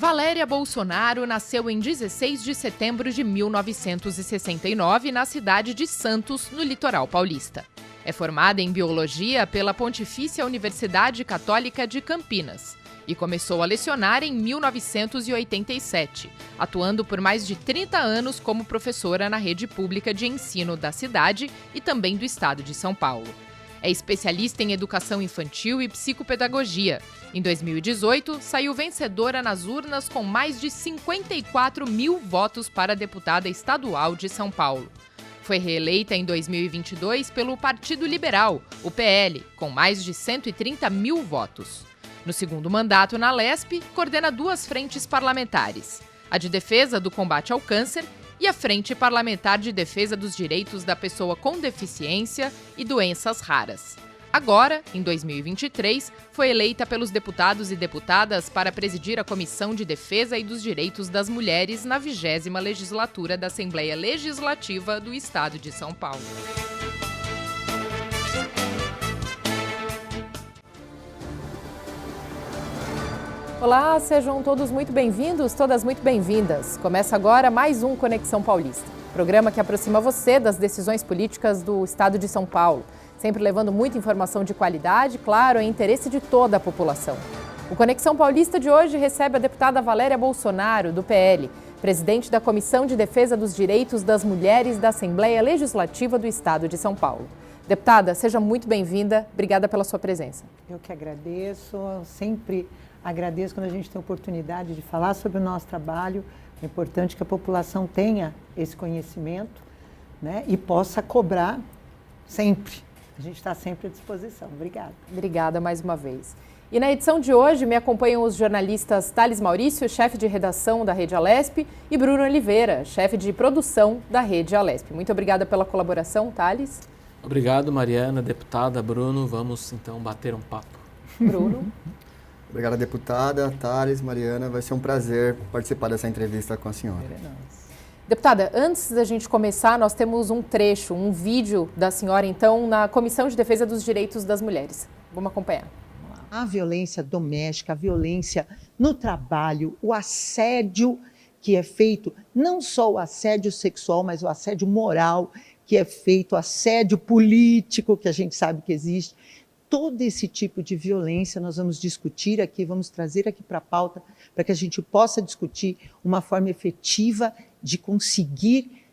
Valéria Bolsonaro nasceu em 16 de setembro de 1969 na cidade de Santos, no litoral paulista. É formada em Biologia pela Pontifícia Universidade Católica de Campinas e começou a lecionar em 1987, atuando por mais de 30 anos como professora na rede pública de ensino da cidade e também do estado de São Paulo. É especialista em educação infantil e psicopedagogia. Em 2018, saiu vencedora nas urnas com mais de 54 mil votos para deputada estadual de São Paulo. Foi reeleita em 2022 pelo Partido Liberal, o PL, com mais de 130 mil votos. No segundo mandato na Lesp, coordena duas frentes parlamentares: a de defesa do combate ao câncer e a Frente Parlamentar de Defesa dos Direitos da Pessoa com Deficiência e Doenças Raras. Agora, em 2023, foi eleita pelos deputados e deputadas para presidir a Comissão de Defesa e dos Direitos das Mulheres na 20ª legislatura da Assembleia Legislativa do Estado de São Paulo. Olá, sejam todos muito bem-vindos, todas muito bem-vindas. Começa agora mais um Conexão Paulista, programa que aproxima você das decisões políticas do estado de São Paulo, sempre levando muita informação de qualidade, claro, em interesse de toda a população. O Conexão Paulista de hoje recebe a deputada Valéria Bolsonaro, do PL, presidente da Comissão de Defesa dos Direitos das Mulheres da Assembleia Legislativa do estado de São Paulo. Deputada, seja muito bem-vinda, obrigada pela sua presença. Eu que agradeço, sempre agradeço quando a gente tem a oportunidade de falar sobre o nosso trabalho. É importante que a população tenha esse conhecimento, né, e possa cobrar sempre. A gente está sempre à disposição. Obrigada. Obrigada mais uma vez. E na edição de hoje me acompanham os jornalistas Thales Maurício, chefe de redação da Rede Alesp, e Bruno Oliveira, chefe de produção da Rede Alesp. Muito obrigada pela colaboração, Thales. Obrigado, Mariana, deputada, Bruno. Vamos então bater um papo. Bruno. Obrigada, deputada, Thales, Mariana. Vai ser um prazer participar dessa entrevista com a senhora. Deputada, antes da gente começar, nós temos um trecho, um vídeo da senhora, então, na Comissão de Defesa dos Direitos das Mulheres. Vamos acompanhar. A violência doméstica, a violência no trabalho, o assédio que é feito, não só o assédio sexual, mas o assédio moral que é feito, o assédio político que a gente sabe que existe. Todo esse tipo de violência nós vamos discutir aqui, vamos trazer aqui para a pauta, para que a gente possa discutir uma forma efetiva de conseguir,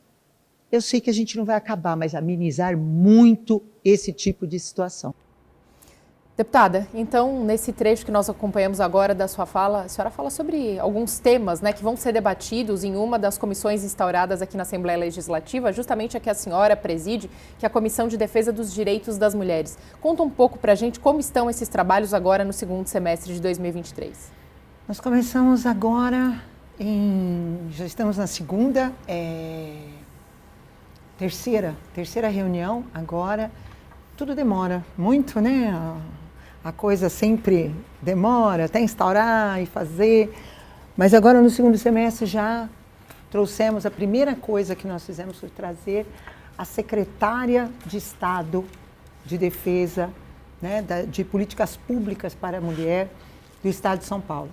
eu sei que a gente não vai acabar, mas amenizar muito esse tipo de situação. Deputada, então, nesse trecho que nós acompanhamos agora da sua fala, a senhora fala sobre alguns temas, né, que vão ser debatidos em uma das comissões instauradas aqui na Assembleia Legislativa, justamente a que a senhora preside, que é a Comissão de Defesa dos Direitos das Mulheres. Conta um pouco para a gente como estão esses trabalhos agora no segundo semestre de 2023. Nós começamos agora, já estamos na terceira reunião agora. Tudo demora muito, né? A coisa sempre demora até instaurar e fazer, mas agora no segundo semestre já trouxemos, a primeira coisa que nós fizemos foi trazer a secretária de Estado de Defesa, né, de Políticas Públicas para a Mulher do Estado de São Paulo.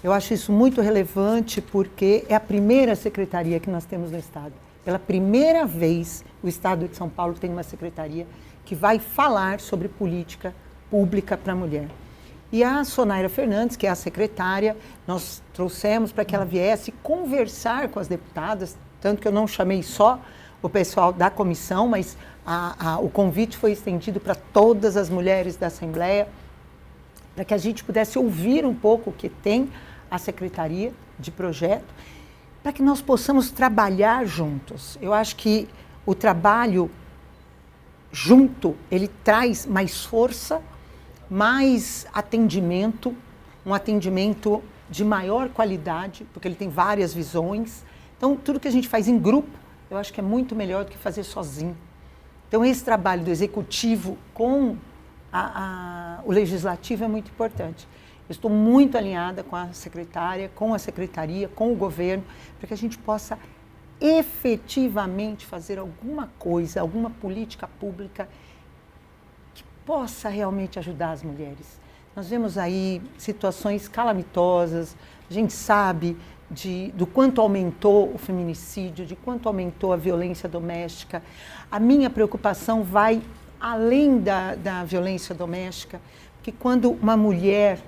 Eu acho isso muito relevante porque é a primeira secretaria que nós temos no Estado. Pela primeira vez, o Estado de São Paulo tem uma secretaria que vai falar sobre política pública para a mulher. E a Sonaira Fernandes, que é a secretária, nós trouxemos para que ela viesse conversar com as deputadas, tanto que eu não chamei só o pessoal da comissão, mas o convite foi estendido para todas as mulheres da Assembleia, para que a gente pudesse ouvir um pouco o que tem a Secretaria de Projeto, para que nós possamos trabalhar juntos. Eu acho que o trabalho junto, ele traz mais força, mais atendimento, um atendimento de maior qualidade, porque ele tem várias visões. Então, tudo que a gente faz em grupo, eu acho que é muito melhor do que fazer sozinho. Então, esse trabalho do executivo com o legislativo é muito importante. Eu estou muito alinhada com a secretária, com a secretaria, com o governo, para que a gente possa efetivamente fazer alguma coisa, alguma política pública que possa realmente ajudar as mulheres. Nós vemos aí situações calamitosas, a gente sabe do quanto aumentou o feminicídio, de quanto aumentou a violência doméstica. A minha preocupação vai além da violência doméstica, porque quando uma mulher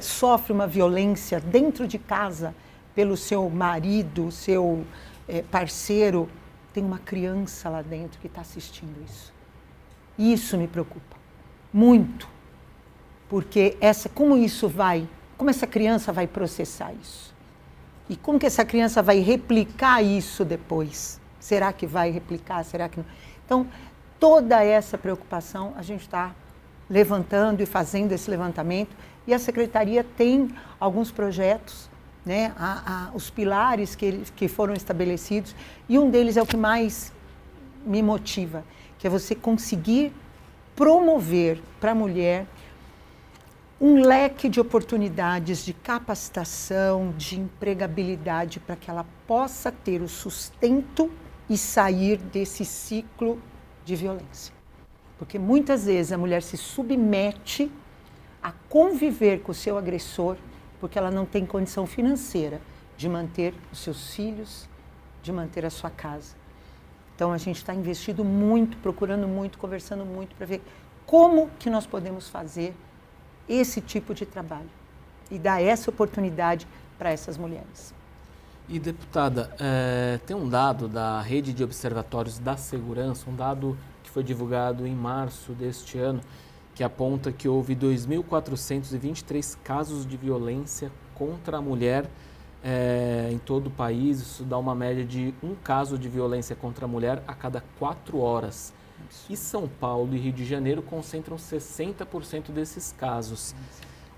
sofre uma violência dentro de casa pelo seu marido, seu parceiro, tem uma criança lá dentro que está assistindo isso. Isso me preocupa muito, porque como essa criança vai processar isso? E como que essa criança vai replicar isso depois? Será que vai replicar? Será que não? Então, toda essa preocupação a gente está levantando e fazendo esse levantamento, e a Secretaria tem alguns projetos, né, os pilares que foram estabelecidos, e um deles é o que mais me motiva, que é você conseguir promover para a mulher um leque de oportunidades de capacitação, de empregabilidade, para que ela possa ter o sustento e sair desse ciclo de violência. Porque muitas vezes a mulher se submete a conviver com o seu agressor porque ela não tem condição financeira de manter os seus filhos, de manter a sua casa. Então a gente está investindo muito, procurando muito, conversando muito para ver como que nós podemos fazer esse tipo de trabalho e dar essa oportunidade para essas mulheres. E, deputada, tem um dado da Rede de Observatórios da Segurança, um dado que foi divulgado em março deste ano, que aponta que houve 2.423 casos de violência contra a mulher em todo o país. Isso dá uma média de um caso de violência contra a mulher a cada 4 horas. E São Paulo e Rio de Janeiro concentram 60% desses casos.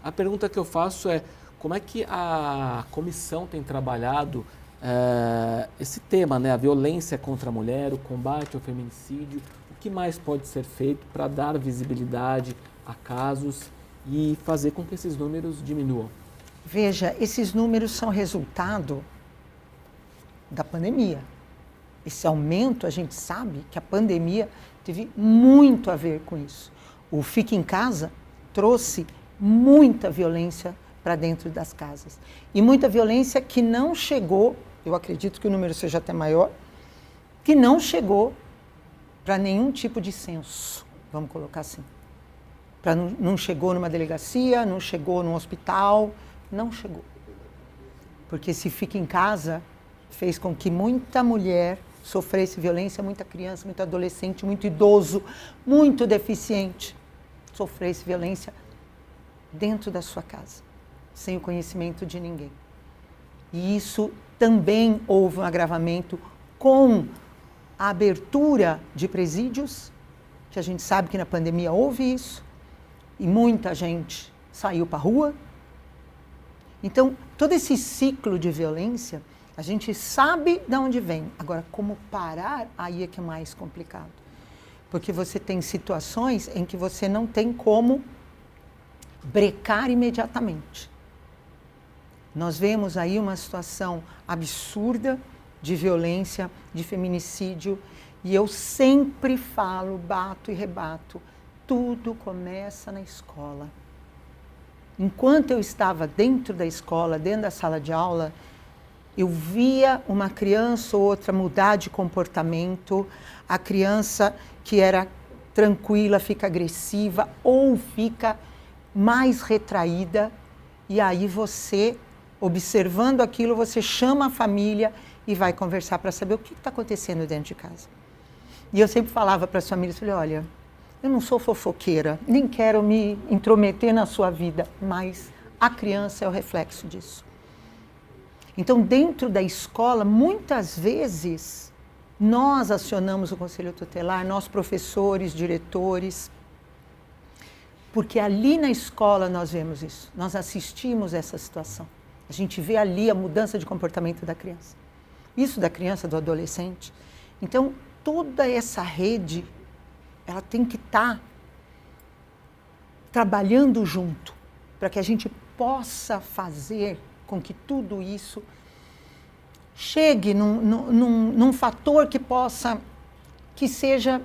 A pergunta que eu faço é, como é que a comissão tem trabalhado esse tema, né? A violência contra a mulher, o combate ao feminicídio? O que mais pode ser feito para dar visibilidade a casos e fazer com que esses números diminuam? Veja, esses números são resultado da pandemia. Esse aumento, a gente sabe que a pandemia teve muito a ver com isso. O Fique em Casa trouxe muita violência para dentro das casas. E muita violência que não chegou, eu acredito que o número seja até maior, que não chegou para nenhum tipo de censo, vamos colocar assim. Não chegou numa delegacia, não chegou num hospital, não chegou. Porque esse Fique em Casa fez com que muita mulher sofresse violência, muita criança, muito adolescente, muito idoso, muito deficiente, sofresse violência dentro da sua casa, sem o conhecimento de ninguém. E isso também houve um agravamento com a abertura de presídios, que a gente sabe que na pandemia houve isso, e muita gente saiu para a rua. Então, todo esse ciclo de violência, a gente sabe de onde vem. Agora, como parar, aí é que é mais complicado. Porque você tem situações em que você não tem como brecar imediatamente. Nós vemos aí uma situação absurda de violência, de feminicídio, e eu sempre falo, bato e rebato, tudo começa na escola. Enquanto eu estava dentro da escola, dentro da sala de aula, eu via uma criança ou outra mudar de comportamento, a criança que era tranquila fica agressiva ou fica mais retraída, e aí você, observando aquilo, você chama a família e vai conversar para saber o que está acontecendo dentro de casa. E eu sempre falava para as famílias, falei, olha, eu não sou fofoqueira, nem quero me intrometer na sua vida, mas a criança é o reflexo disso. Então, dentro da escola, muitas vezes, nós acionamos o Conselho Tutelar, nós professores, diretores, porque ali na escola nós vemos isso, nós assistimos essa situação. A gente vê ali a mudança de comportamento da criança. Isso da criança, do adolescente. Então, toda essa rede, ela tem que estar trabalhando junto, para que a gente possa fazer com que tudo isso chegue num fator que seja,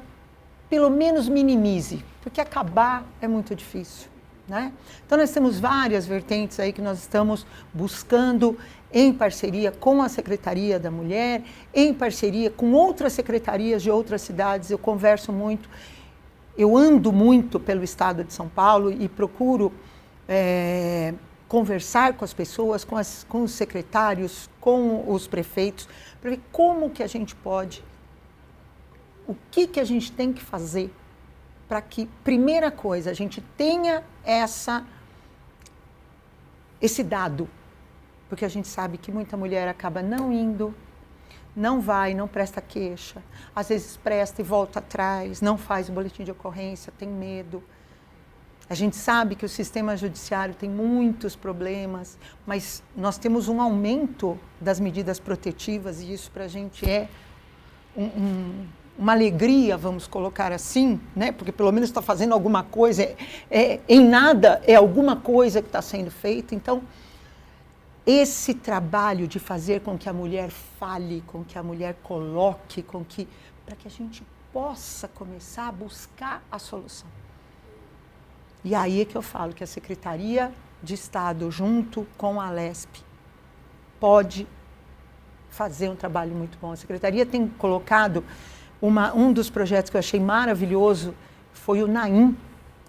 pelo menos minimize, porque acabar é muito difícil. né? Então, nós temos várias vertentes aí que nós estamos buscando em parceria com a Secretaria da Mulher, em parceria com outras secretarias de outras cidades. Eu converso muito, eu ando muito pelo estado de São Paulo e procuro conversar com as pessoas, com os secretários, com os prefeitos, para ver como que a gente pode, o que a gente tem que fazer para que, primeira coisa, a gente tenha esse dado, porque a gente sabe que muita mulher acaba não indo, não vai, não presta queixa, às vezes presta e volta atrás, não faz o boletim de ocorrência, tem medo. A gente sabe que o sistema judiciário tem muitos problemas, mas nós temos um aumento das medidas protetivas e isso para a gente é uma alegria, vamos colocar assim, né? Porque pelo menos está fazendo alguma coisa, em nada é alguma coisa que está sendo feita. Então, esse trabalho de fazer com que a mulher fale, com que a mulher coloque, para que a gente possa começar a buscar a solução. E aí é que eu falo que a Secretaria de Estado, junto com a Alesp, pode fazer um trabalho muito bom. A Secretaria tem colocado um dos projetos que eu achei maravilhoso, foi o NAIM,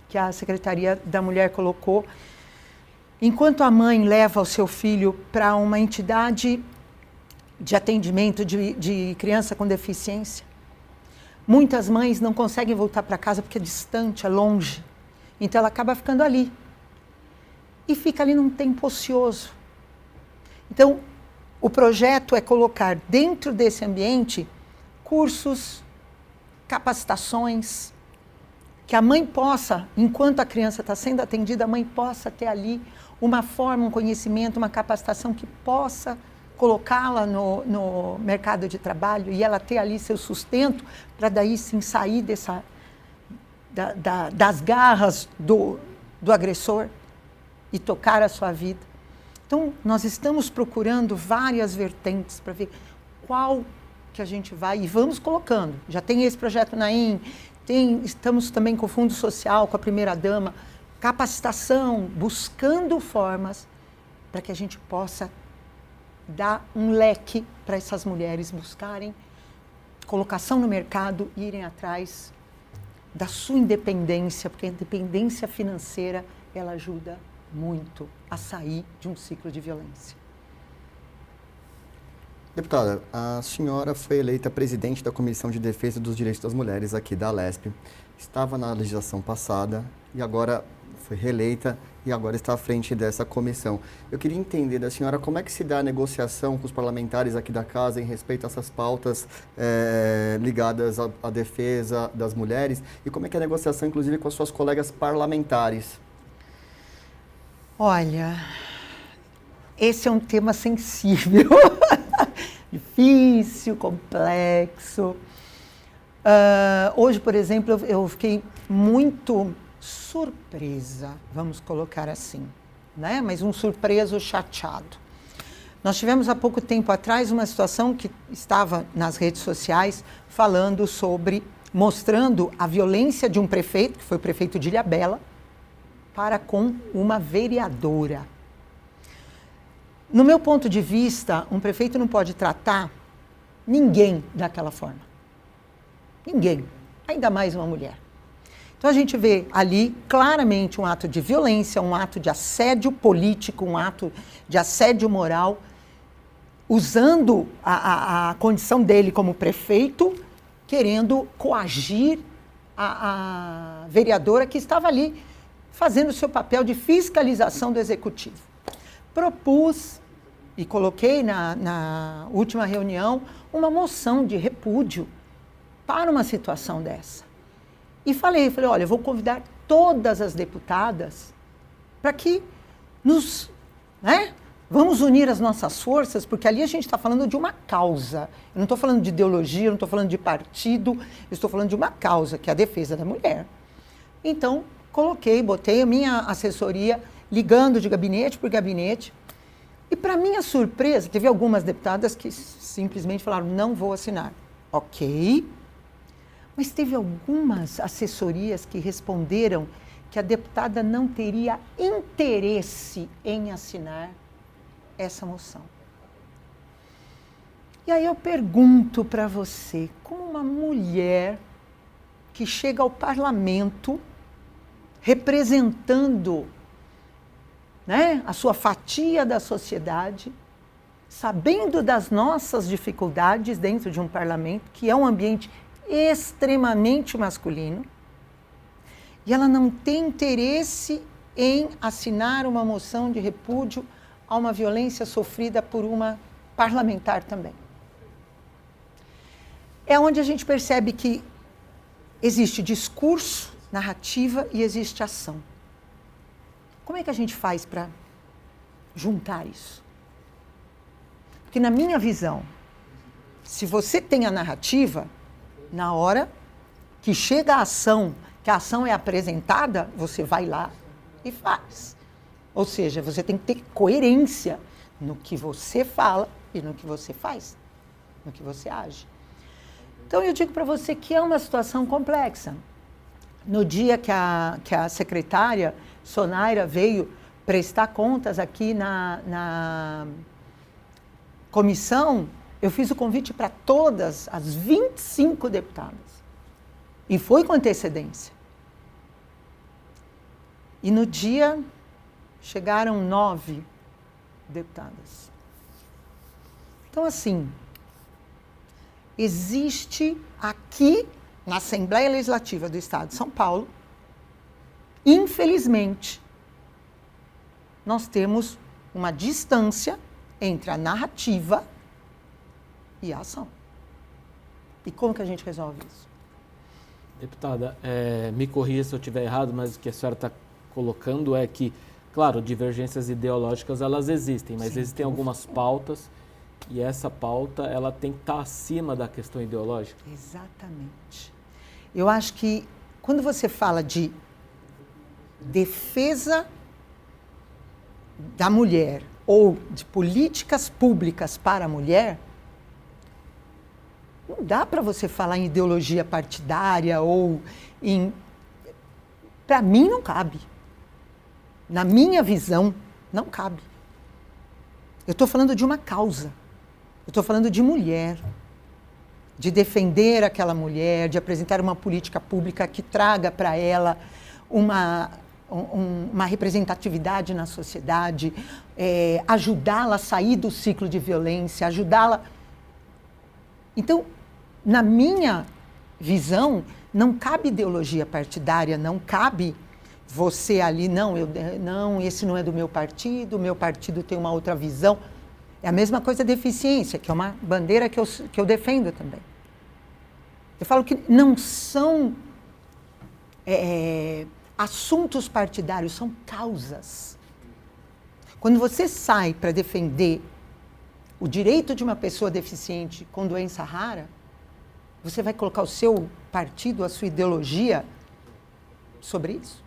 que a Secretaria da Mulher colocou. Enquanto a mãe leva o seu filho para uma entidade de atendimento de criança com deficiência, muitas mães não conseguem voltar para casa porque é distante, é longe. Então ela acaba ficando ali. E fica ali num tempo ocioso. Então, o projeto é colocar dentro desse ambiente cursos, capacitações, que a mãe possa, enquanto a criança está sendo atendida, a mãe possa ter ali uma forma, um conhecimento, uma capacitação que possa colocá-la no mercado de trabalho e ela ter ali seu sustento para daí sim sair das garras do agressor e tocar a sua vida. Então, nós estamos procurando várias vertentes para ver qual que a gente vai e vamos colocando. Já tem esse projeto NAIM, estamos também com o Fundo Social, com a primeira-dama, capacitação, buscando formas para que a gente possa dar um leque para essas mulheres buscarem colocação no mercado e irem atrás da sua independência, porque a independência financeira, ela ajuda muito a sair de um ciclo de violência. Deputada, a senhora foi eleita presidente da Comissão de Defesa dos Direitos das Mulheres aqui da Alesp. Estava na legislação passada e agora foi reeleita e agora está à frente dessa comissão. Eu queria entender da senhora como é que se dá a negociação com os parlamentares aqui da casa em respeito a essas pautas ligadas à defesa das mulheres e como é que é a negociação, inclusive, com as suas colegas parlamentares. Olha, esse é um tema sensível, difícil, complexo. Hoje, por exemplo, eu fiquei muito surpresa, vamos colocar assim, né? Mas um surpreso chateado. Nós tivemos há pouco tempo atrás uma situação que estava nas redes sociais mostrando a violência de um prefeito, que foi o prefeito de Ilhabela, para com uma vereadora. No meu ponto de vista, um prefeito não pode tratar ninguém daquela forma. Ninguém, ainda mais uma mulher. Então a gente vê ali claramente um ato de violência, um ato de assédio político, um ato de assédio moral, usando a condição dele como prefeito, querendo coagir a vereadora que estava ali fazendo o seu papel de fiscalização do executivo. Propus e coloquei na última reunião uma moção de repúdio para uma situação dessa. E falei, olha, eu vou convidar todas as deputadas para que vamos unir as nossas forças, porque ali a gente está falando de uma causa. Eu não estou falando de ideologia, eu não estou falando de partido, eu estou falando de uma causa, que é a defesa da mulher. Então, botei a minha assessoria ligando de gabinete por gabinete. E para minha surpresa, teve algumas deputadas que simplesmente falaram, não vou assinar. Ok. Mas teve algumas assessorias que responderam que a deputada não teria interesse em assinar essa moção. E aí eu pergunto para você, como uma mulher que chega ao parlamento representando, né, a sua fatia da sociedade, sabendo das nossas dificuldades dentro de um parlamento, que é um ambiente extremamente masculino, e ela não tem interesse em assinar uma moção de repúdio a uma violência sofrida por uma parlamentar também. É onde a gente percebe que existe discurso, narrativa e existe ação. Como é que a gente faz para juntar isso? Porque na minha visão, se você tem a narrativa, na hora que chega a ação, que a ação é apresentada, você vai lá e faz. Ou seja, você tem que ter coerência no que você fala e no que você faz, no que você age. Então eu digo para você que é uma situação complexa. No dia que a secretária Sonaira veio prestar contas aqui na comissão, eu fiz o convite para todas as 25 deputadas. E foi com antecedência. E no dia chegaram 9 deputadas. Então, assim, existe aqui na Assembleia Legislativa do Estado de São Paulo, infelizmente, nós temos uma distância entre a narrativa e a ação. E como que a gente resolve isso? Deputada, me corrija se eu estiver errado, mas o que a senhora está colocando é que, claro, divergências ideológicas elas existem, mas existem algumas pautas e essa pauta ela tem que estar acima da questão ideológica. Exatamente. Eu acho que quando você fala de defesa da mulher ou de políticas públicas para a mulher, não dá para você falar em ideologia partidária ou em... Para mim não cabe. Na minha visão, não cabe. Eu estou falando de uma causa. Eu estou falando de mulher. De defender aquela mulher, de apresentar uma política pública que traga para ela uma representatividade na sociedade, ajudá-la a sair do ciclo de violência, ajudá-la... Então, na minha visão, não cabe ideologia partidária, não cabe você ali, não, esse não é do meu partido, o meu partido tem uma outra visão. É a mesma coisa da deficiência, que é uma bandeira que eu defendo também. Eu falo que não são assuntos partidários, são causas. Quando você sai para defender o direito de uma pessoa deficiente com doença rara, você vai colocar o seu partido, a sua ideologia sobre isso?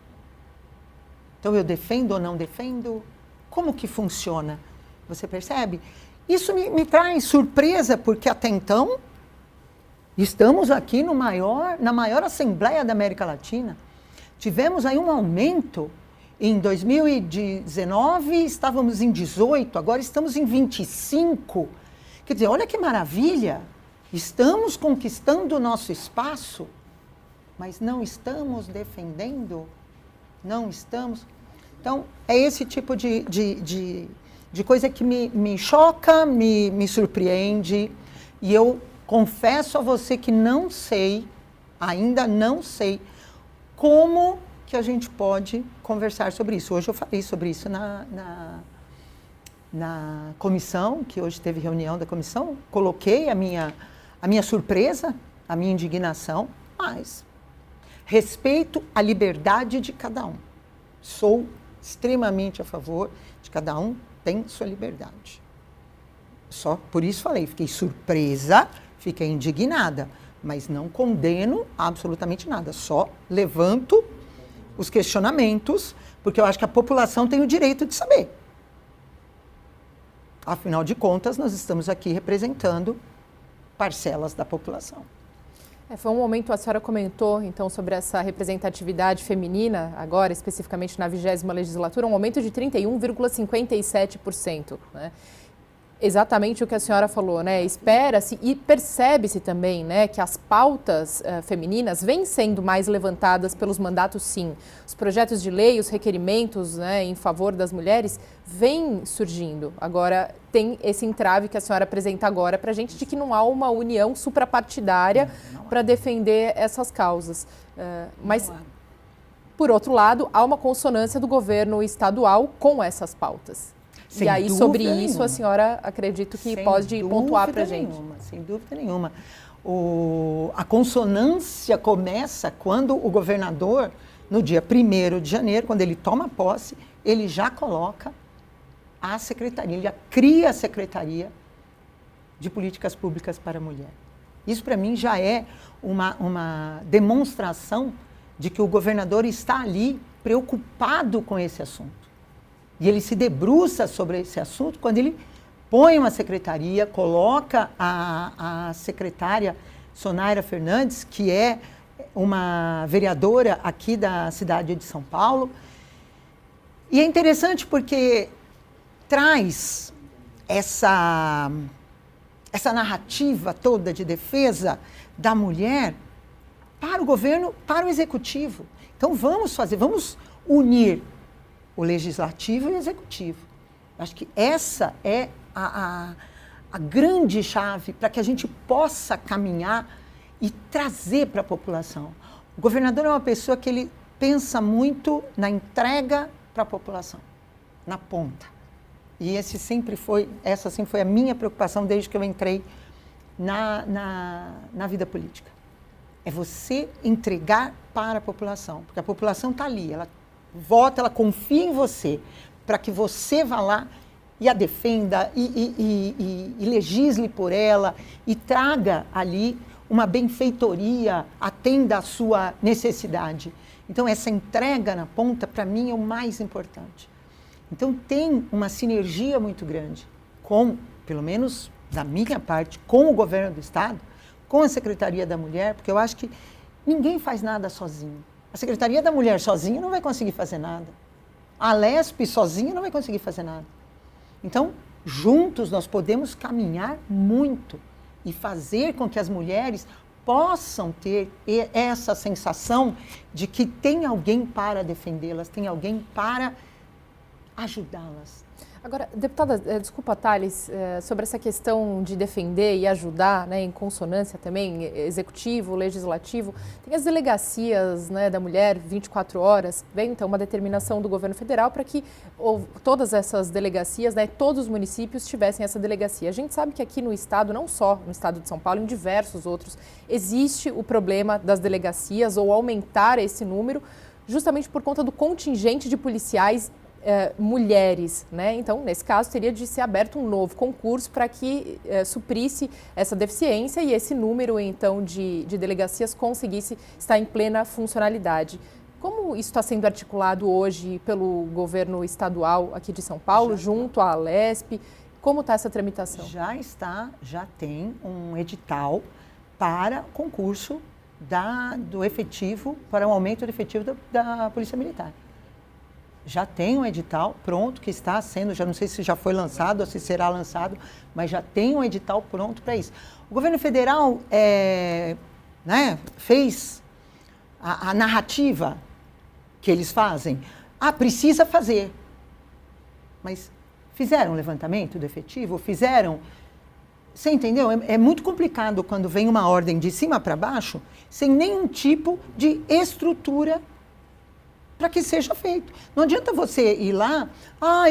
Então, eu defendo ou não defendo? Como que funciona? Você percebe? Isso me traz surpresa, porque até então, estamos aqui na maior Assembleia da América Latina. Tivemos aí um aumento. Em 2019, estávamos em 18, agora estamos em 25. Quer dizer, olha que maravilha. Estamos conquistando o nosso espaço, mas não estamos defendendo, não estamos... Então, é esse tipo de coisa que me choca, me surpreende, e eu confesso a você que não sei, ainda não sei, como que a gente pode conversar sobre isso. Hoje eu falei sobre isso na comissão, que hoje teve reunião da comissão, coloquei a minha surpresa, a minha indignação, mas respeito a liberdade de cada um. Sou extremamente a favor de cada um tem sua liberdade. Só por isso falei, fiquei surpresa, fiquei indignada, mas não condeno absolutamente nada, só levanto os questionamentos, porque eu acho que a população tem o direito de saber. Afinal de contas, nós estamos aqui representando parcelas da população. Foi um momento, a senhora comentou, então, sobre essa representatividade feminina, agora, especificamente na 20ª legislatura, um aumento de 31,57%, né? Exatamente o que a senhora falou, né? Espera-se e percebe-se também, né, que as pautas femininas vêm sendo mais levantadas pelos mandatos, sim. Os projetos de lei, os requerimentos, né, em favor das mulheres vêm surgindo. Agora, tem esse entrave que a senhora apresenta agora para a gente de que não há uma união suprapartidária para defender essas causas. Mas, por outro lado, há uma consonância do governo estadual com essas pautas. Sem e aí, sobre isso, nenhuma. A senhora, acredito que pode pontuar para a gente. Sem dúvida nenhuma. A consonância começa quando o governador, no dia 1º de janeiro, quando ele toma posse, ele já coloca a secretaria, ele já cria a Secretaria de Políticas Públicas para a Mulher. Isso, para mim, já é uma demonstração de que o governador está ali preocupado com esse assunto. E ele se debruça sobre esse assunto quando ele põe uma secretaria, coloca a secretária Sonaira Fernandes, que é uma vereadora aqui da cidade de São Paulo. E é interessante porque traz essa narrativa toda de defesa da mulher para o governo, para o executivo. Então vamos unir o legislativo e o executivo. Acho que essa é a grande chave para que a gente possa caminhar e trazer para a população. O governador é uma pessoa que ele pensa muito na entrega para a população, na ponta. E essa sempre foi a minha preocupação desde que eu entrei na vida política. É você entregar para a população, porque a população está ali, ela vota, ela confia em você, para que você vá lá e a defenda e legisle por ela e traga ali uma benfeitoria, atenda à sua necessidade. Então, essa entrega na ponta, para mim, é o mais importante. Então, tem uma sinergia muito grande com, pelo menos da minha parte, com o governo do Estado, com a Secretaria da Mulher, porque eu acho que ninguém faz nada sozinho. A Secretaria da Mulher sozinha não vai conseguir fazer nada. A Lesp sozinha não vai conseguir fazer nada. Então, juntos nós podemos caminhar muito e fazer com que as mulheres possam ter essa sensação de que tem alguém para defendê-las, tem alguém para ajudá-las. Agora, deputada, desculpa, Thales, sobre essa questão de defender e ajudar, né, em consonância também, executivo, legislativo, tem as delegacias, né, da mulher, 24 horas, vem então uma determinação do governo federal para que todas essas delegacias, né, todos os municípios tivessem essa delegacia. A gente sabe que aqui no estado, não só no estado de São Paulo, em diversos outros, existe o problema das delegacias ou aumentar esse número justamente por conta do contingente de policiais mulheres, né? Então, nesse caso, teria de ser aberto um novo concurso para que suprisse essa deficiência e esse número, então, de delegacias conseguisse estar em plena funcionalidade. Como isso está sendo articulado hoje pelo governo estadual aqui de São Paulo, junto à Lesp? Como está essa tramitação? Já tem um edital para concurso do efetivo, para o aumento do efetivo da Polícia Militar. Já tem um edital pronto que está sendo, já não sei se já foi lançado ou se será lançado, mas já tem um edital pronto para isso. O governo federal fez a narrativa que eles fazem. Precisa fazer. Mas fizeram um levantamento do efetivo? Fizeram? Você entendeu? É muito complicado quando vem uma ordem de cima para baixo, sem nenhum tipo de estrutura para que seja feito. Não adianta você ir lá,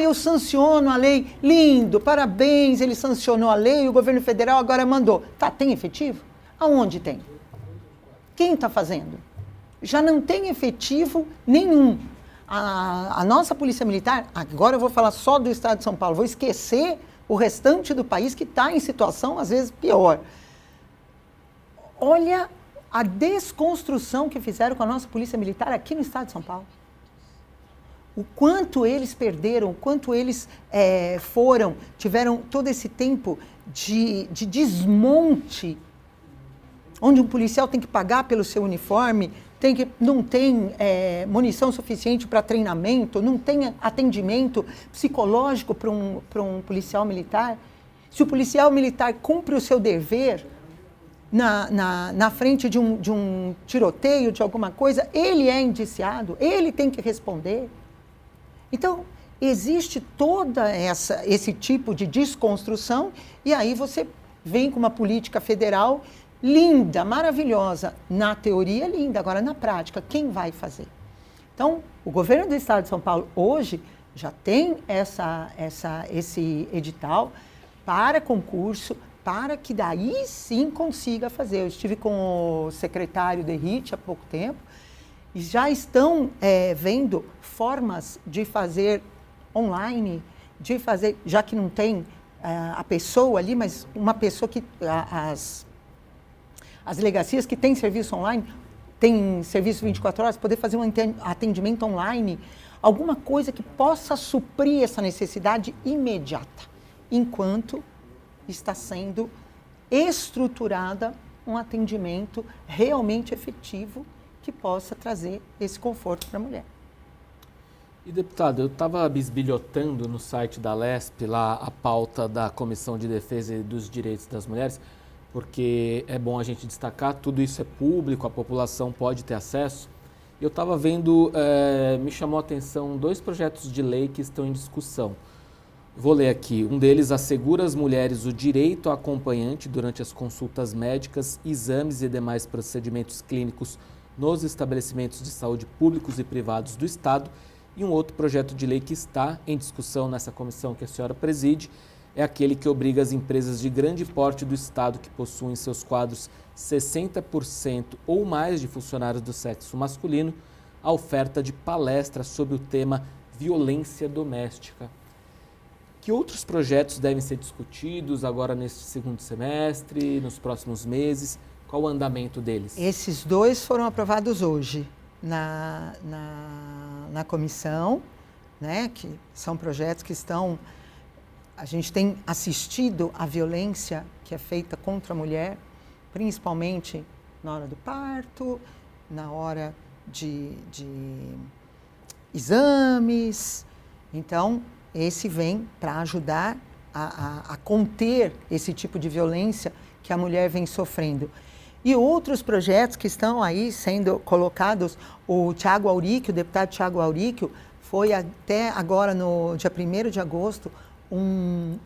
eu sanciono a lei, lindo, parabéns, ele sancionou a lei, o governo federal agora mandou. Tem efetivo? Aonde tem? Quem está fazendo? Já não tem efetivo nenhum. A nossa Polícia Militar, agora eu vou falar só do estado de São Paulo, vou esquecer o restante do país que está em situação, às vezes, pior. Olha a desconstrução que fizeram com a nossa Polícia Militar aqui no estado de São Paulo. O quanto eles perderam, o quanto eles tiveram todo esse tempo de desmonte onde um policial tem que pagar pelo seu uniforme, não tem munição suficiente para treinamento, não tem atendimento psicológico para um policial militar. Se o policial militar cumpre o seu dever na frente de um tiroteio, de alguma coisa, ele é indiciado, ele tem que responder. Então, existe toda esse tipo de desconstrução e aí você vem com uma política federal linda, maravilhosa. Na teoria, linda. Agora, na prática, quem vai fazer? Então, o governo do estado de São Paulo, hoje, já tem esse edital para concurso, para que daí sim consiga fazer. Eu estive com o secretário Derrite há pouco tempo e já estão vendo formas de fazer online, de fazer, já que não tem a pessoa ali, mas uma pessoa que... As delegacias que têm serviço online, têm serviço 24 horas, poder fazer um atendimento online, alguma coisa que possa suprir essa necessidade imediata, enquanto está sendo estruturada um atendimento realmente efetivo que possa trazer esse conforto para a mulher. E, deputada, eu estava bisbilhotando no site da Lesp lá a pauta da Comissão de Defesa dos Direitos das Mulheres, porque é bom a gente destacar, tudo isso é público, a população pode ter acesso. Eu estava vendo, me chamou a atenção 2 projetos de lei que estão em discussão. Vou ler aqui. Um deles assegura às mulheres o direito a acompanhante durante as consultas médicas, exames e demais procedimentos clínicos nos estabelecimentos de saúde públicos e privados do Estado. E um outro projeto de lei que está em discussão nessa comissão que a senhora preside é aquele que obriga as empresas de grande porte do Estado que possuem em seus quadros 60% ou mais de funcionários do sexo masculino a oferta de palestras sobre o tema violência doméstica. Que outros projetos devem ser discutidos agora neste segundo semestre, nos próximos meses? Qual o andamento deles? Esses 2 foram aprovados hoje na comissão, né, que são projetos que estão... A gente tem assistido à violência que é feita contra a mulher, principalmente na hora do parto, na hora de exames. Então, esse vem para ajudar a conter esse tipo de violência que a mulher vem sofrendo. E outros projetos que estão aí sendo colocados, o Thiago Auríquio, o deputado Thiago Auríquio, foi até agora no dia 1º de agosto, um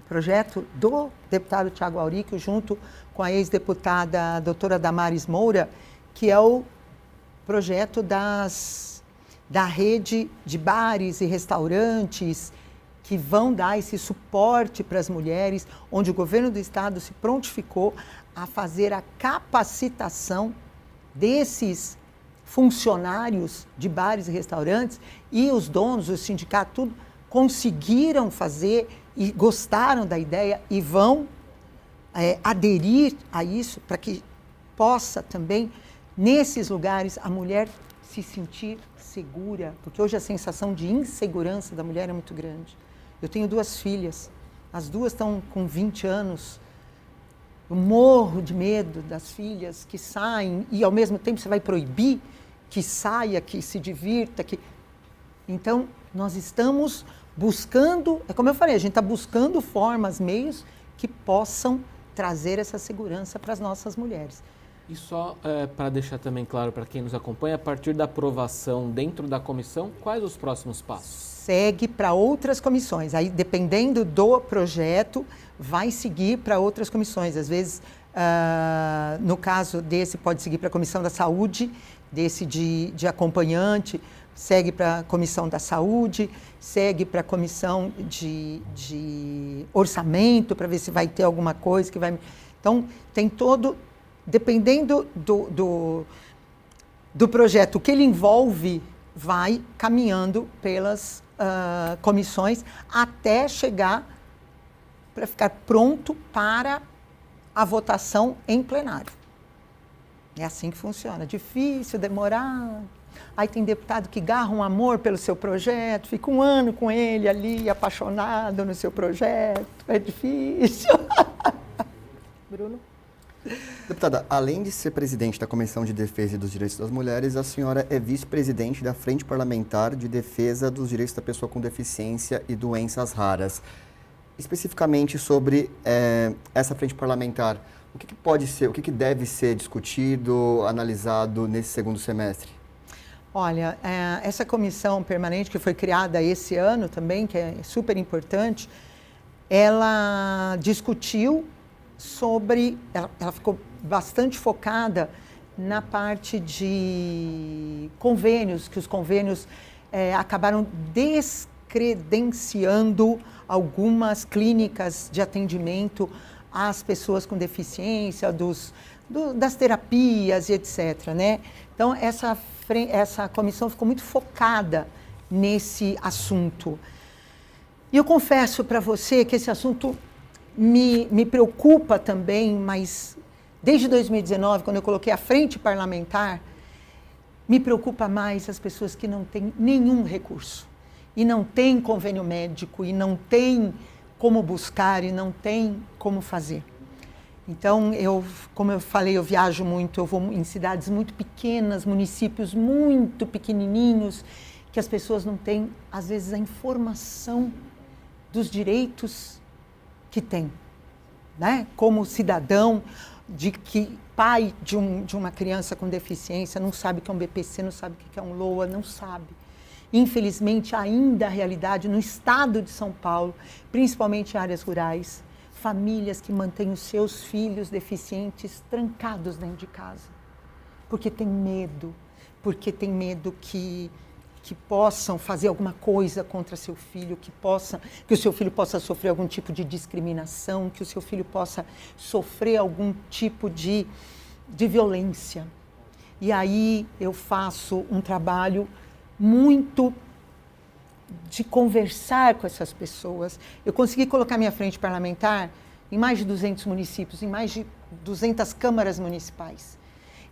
projeto do deputado Thiago Auríquio, junto com a ex-deputada doutora Damares Moura, que é o projeto da rede de bares e restaurantes que vão dar esse suporte para as mulheres, onde o governo do estado se prontificou a fazer a capacitação desses funcionários de bares e restaurantes, e os donos, o sindicato, tudo, conseguiram fazer e gostaram da ideia e vão aderir a isso para que possa também, nesses lugares, a mulher se sentir segura, porque hoje a sensação de insegurança da mulher é muito grande. Eu tenho 2 filhas, as 2 estão com 20 anos, eu morro de medo das filhas que saem e ao mesmo tempo você vai proibir que saia, que se divirta, que... Então, nós estamos buscando, é como eu falei, a gente está buscando formas, meios que possam trazer essa segurança para as nossas mulheres. E só para deixar também claro para quem nos acompanha, a partir da aprovação dentro da comissão, quais os próximos passos? Segue para outras comissões. Aí, dependendo do projeto, vai seguir para outras comissões. Às vezes, no caso desse, pode seguir para a Comissão da Saúde, desse de acompanhante, segue para a Comissão da Saúde, segue para a Comissão de Orçamento, para ver se vai ter alguma coisa que vai... Então, tem todo... Dependendo do projeto que ele envolve, vai caminhando pelas comissões até chegar para ficar pronto para a votação em plenário. É assim que funciona. Difícil, demorar. Aí tem deputado que garra um amor pelo seu projeto, fica 1 ano com ele ali, apaixonado no seu projeto. É difícil. Bruno? Deputada, além de ser presidente da Comissão de Defesa e dos Direitos das Mulheres, a senhora é vice-presidente da Frente Parlamentar de Defesa dos Direitos da Pessoa com Deficiência e Doenças Raras. Especificamente sobre essa frente parlamentar, o que pode ser, o que deve ser discutido, analisado nesse segundo semestre? Olha, essa comissão permanente que foi criada esse ano também, que é super importante, ela discutiu sobre, ela ficou bastante focada na parte de convênios, que os convênios acabaram descredenciando algumas clínicas de atendimento às pessoas com deficiência, das terapias e etc., né? Então, essa comissão ficou muito focada nesse assunto. E eu confesso para você que esse assunto me preocupa também, mas desde 2019, quando eu coloquei a frente parlamentar, me preocupa mais as pessoas que não têm nenhum recurso, e não têm convênio médico, e não têm como buscar, e não têm como fazer. Então, como eu falei, eu viajo muito, eu vou em cidades muito pequenas, municípios muito pequenininhos, que as pessoas não têm, às vezes, a informação dos direitos que tem, né? Como cidadão, de que pai de uma criança com deficiência não sabe o que é um BPC, não sabe o que é um LOA, não sabe. Infelizmente, ainda a realidade no estado de São Paulo, principalmente em áreas rurais, famílias que mantêm os seus filhos deficientes trancados dentro de casa, porque tem medo que possam fazer alguma coisa contra seu filho, que o seu filho possa sofrer algum tipo de discriminação, que o seu filho possa sofrer algum tipo de violência. E aí eu faço um trabalho muito de conversar com essas pessoas. Eu consegui colocar minha frente parlamentar em mais de 200 municípios, em mais de 200 câmaras municipais.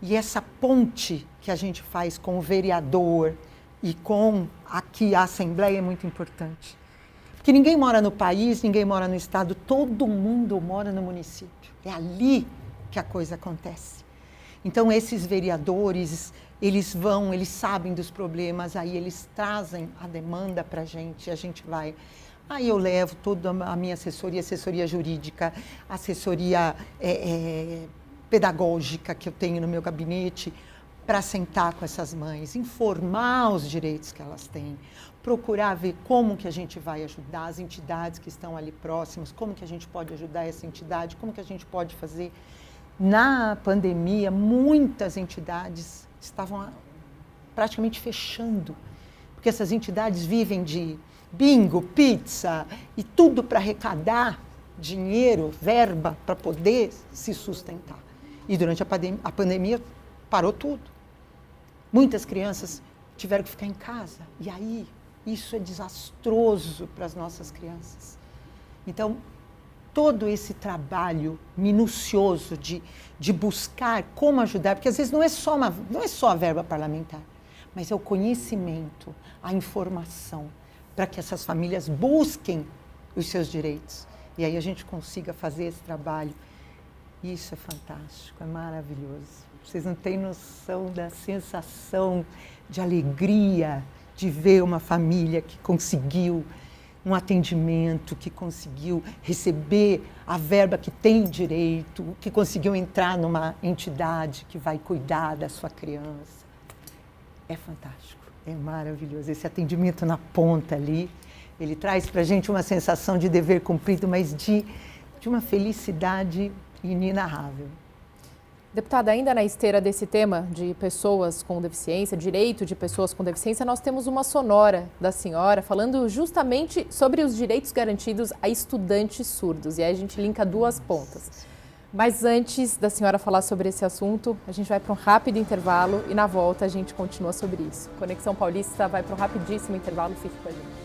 E essa ponte que a gente faz com o vereador e com aqui a Assembleia é muito importante. Porque ninguém mora no país, ninguém mora no estado, todo mundo mora no município. É ali que a coisa acontece. Então, esses vereadores, eles sabem dos problemas, aí eles trazem a demanda para a gente vai. Aí eu levo toda a minha assessoria jurídica, assessoria pedagógica que eu tenho no meu gabinete, para sentar com essas mães, informar os direitos que elas têm, procurar ver como que a gente vai ajudar as entidades que estão ali próximas, como que a gente pode ajudar essa entidade, como que a gente pode fazer. Na pandemia, muitas entidades estavam praticamente fechando, porque essas entidades vivem de bingo, pizza e tudo para arrecadar dinheiro, verba, para poder se sustentar. E durante a pandemia parou tudo. Muitas crianças tiveram que ficar em casa. E aí, isso é desastroso para as nossas crianças. Então, todo esse trabalho minucioso de buscar como ajudar, porque às vezes não é só a verba parlamentar, mas é o conhecimento, a informação, para que essas famílias busquem os seus direitos. E aí a gente consiga fazer esse trabalho. Isso é fantástico, é maravilhoso. Vocês não têm noção da sensação de alegria de ver uma família que conseguiu um atendimento, que conseguiu receber a verba que tem direito, que conseguiu entrar numa entidade que vai cuidar da sua criança. É fantástico, é maravilhoso. Esse atendimento na ponta ali, ele traz para a gente uma sensação de dever cumprido, mas de uma felicidade inenarrável. Deputada, ainda na esteira desse tema de pessoas com deficiência, direito de pessoas com deficiência, nós temos uma sonora da senhora falando justamente sobre os direitos garantidos a estudantes surdos. E aí a gente linka duas pontas. Mas antes da senhora falar sobre esse assunto, a gente vai para um rápido intervalo e na volta a gente continua sobre isso. Conexão Paulista vai para um rapidíssimo intervalo, fique com a gente.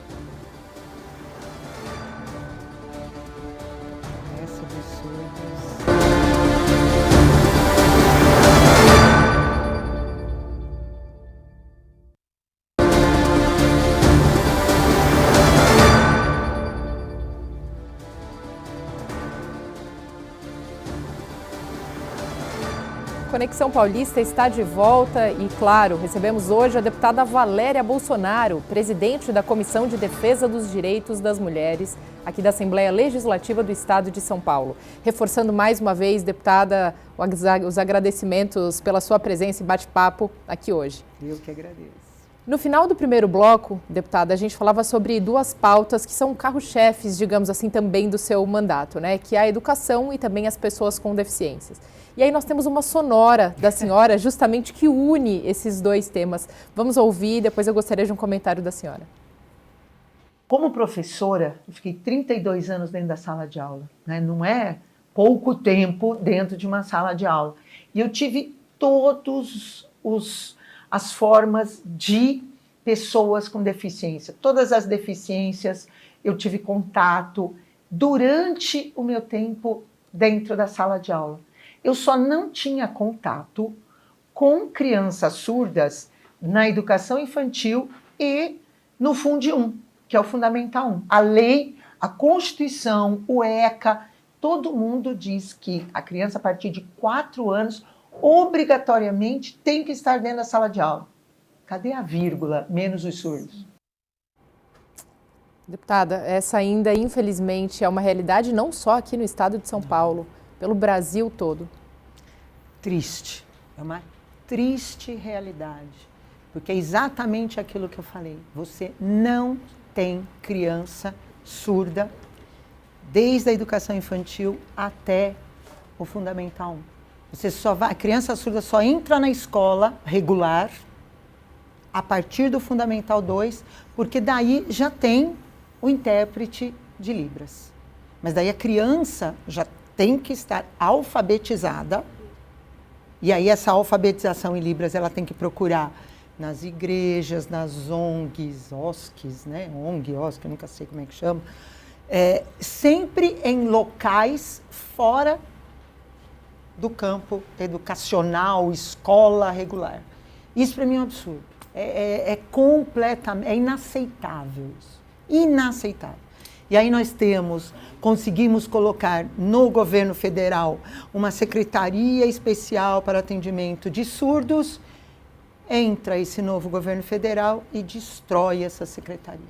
Conexão Paulista está de volta e, claro, recebemos hoje a deputada Valéria Bolsonaro, presidente da Comissão de Defesa dos Direitos das Mulheres, aqui da Assembleia Legislativa do Estado de São Paulo. Reforçando mais uma vez, deputada, os agradecimentos pela sua presença e bate-papo aqui hoje. Eu que agradeço. No final do primeiro bloco, deputada, a gente falava sobre duas pautas que são carro-chefes, digamos assim, também do seu mandato, né? Que é a educação e também as pessoas com deficiências. E aí nós temos uma sonora da senhora justamente que une esses dois temas. Vamos ouvir, depois eu gostaria de um comentário da senhora. Como professora, eu fiquei 32 anos dentro da sala de aula, né? Não é pouco tempo dentro de uma sala de aula. E eu tive todas as formas de pessoas com deficiência. Todas as deficiências eu tive contato durante o meu tempo dentro da sala de aula. Eu só não tinha contato com crianças surdas na educação infantil e no Fundi 1, que é o Fundamental 1. A lei, a Constituição, o ECA, todo mundo diz que a criança a partir de 4 anos obrigatoriamente tem que estar dentro da sala de aula. Cadê a vírgula, menos os surdos? Deputada, essa ainda, infelizmente, é uma realidade não só aqui no estado de São Paulo, pelo Brasil todo. Triste. É uma triste realidade. Porque é exatamente aquilo que eu falei. Você não tem criança surda desde a educação infantil até o Fundamental 1. A criança surda só entra na escola regular a partir do Fundamental 2, porque daí já tem o intérprete de Libras. Mas daí a criança já tem que estar alfabetizada, e aí essa alfabetização em Libras ela tem que procurar nas igrejas, nas ONGs, OSCs, né? ONG, OSC, eu nunca sei como é que chama, sempre em locais fora do campo educacional, escola regular. Isso para mim é um absurdo. É inaceitável isso. Inaceitável. E aí nós conseguimos colocar no governo federal uma secretaria especial para atendimento de surdos. Entra esse novo governo federal e destrói essa secretaria.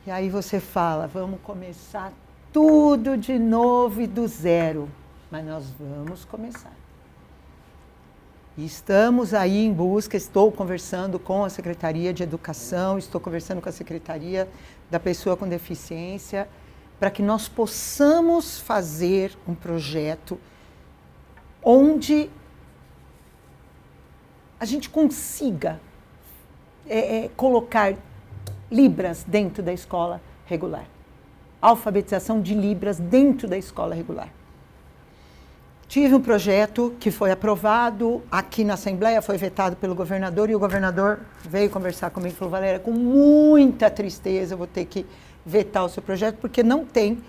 E aí você fala, vamos começar tudo de novo e do zero. Mas nós vamos começar. E estamos aí em busca, estou conversando com a Secretaria de Educação, estou conversando com a Secretaria da Pessoa com Deficiência, para que nós possamos fazer um projeto onde a gente consiga colocar Libras dentro da escola regular. Alfabetização de Libras dentro da escola regular. Tive um projeto que foi aprovado aqui na Assembleia, foi vetado pelo governador, e o governador veio conversar comigo e falou, Valéria, com muita tristeza eu vou ter que vetar o seu projeto, porque não tem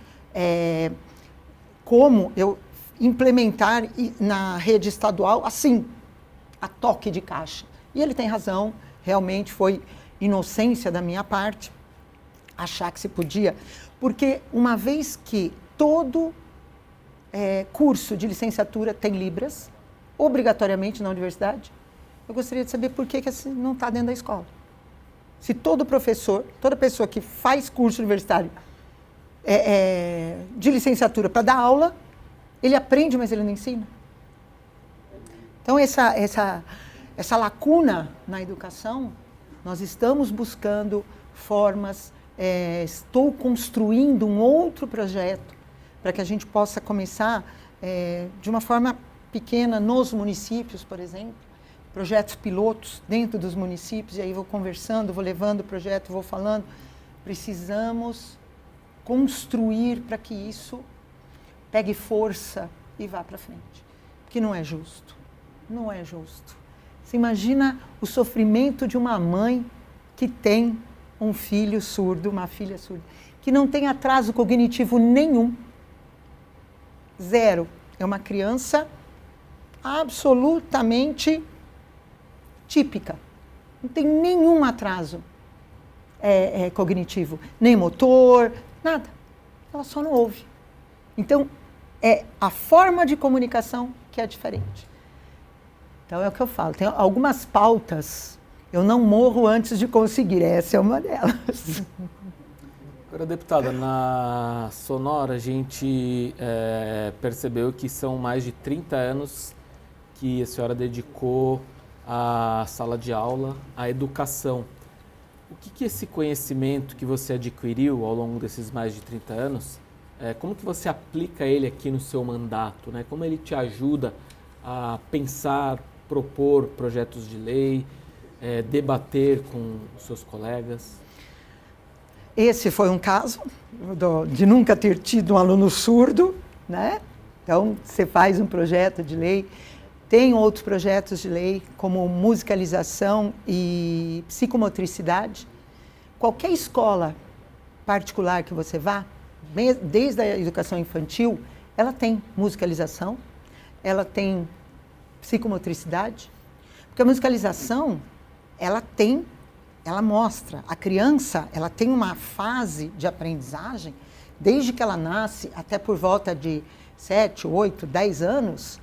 como eu implementar na rede estadual assim, a toque de caixa. E ele tem razão, realmente foi inocência da minha parte achar que se podia, porque uma vez que todo curso de licenciatura tem Libras, obrigatoriamente na universidade, eu gostaria de saber por que não está dentro da escola. Se todo professor, toda pessoa que faz curso universitário de licenciatura para dar aula, ele aprende, mas ele não ensina. Então, essa lacuna na educação, nós estamos buscando formas, estou construindo um outro projeto para que a gente possa começar de uma forma pequena nos municípios, por exemplo, projetos pilotos dentro dos municípios, e aí vou conversando, vou levando o projeto, vou falando. Precisamos construir para que isso pegue força e vá para frente, porque não é justo, não é justo. Você imagina o sofrimento de uma mãe que tem um filho surdo, uma filha surda, que não tem atraso cognitivo nenhum, zero. É uma criança absolutamente típica. Não tem nenhum atraso cognitivo, nem motor, nada. Ela só não ouve. Então, é a forma de comunicação que é diferente. Então é o que eu falo, tem algumas pautas, eu não morro antes de conseguir, essa é uma delas. Agora, deputada, na Sonora a gente percebeu que são mais de 30 anos que a senhora dedicou à sala de aula, à educação. O que esse conhecimento que você adquiriu ao longo desses mais de 30 anos, como que você aplica ele aqui no seu mandato, né? Como ele te ajuda a pensar, propor projetos de lei, debater com os seus colegas? Esse foi um caso de nunca ter tido um aluno surdo, né? Então, você faz um projeto de lei. Tem outros projetos de lei, como musicalização e psicomotricidade. Qualquer escola particular que você vá, desde a educação infantil, ela tem musicalização, ela tem psicomotricidade. Porque a musicalização, ela mostra, a criança, ela tem uma fase de aprendizagem, desde que ela nasce até por volta de 7, 8, 10 anos,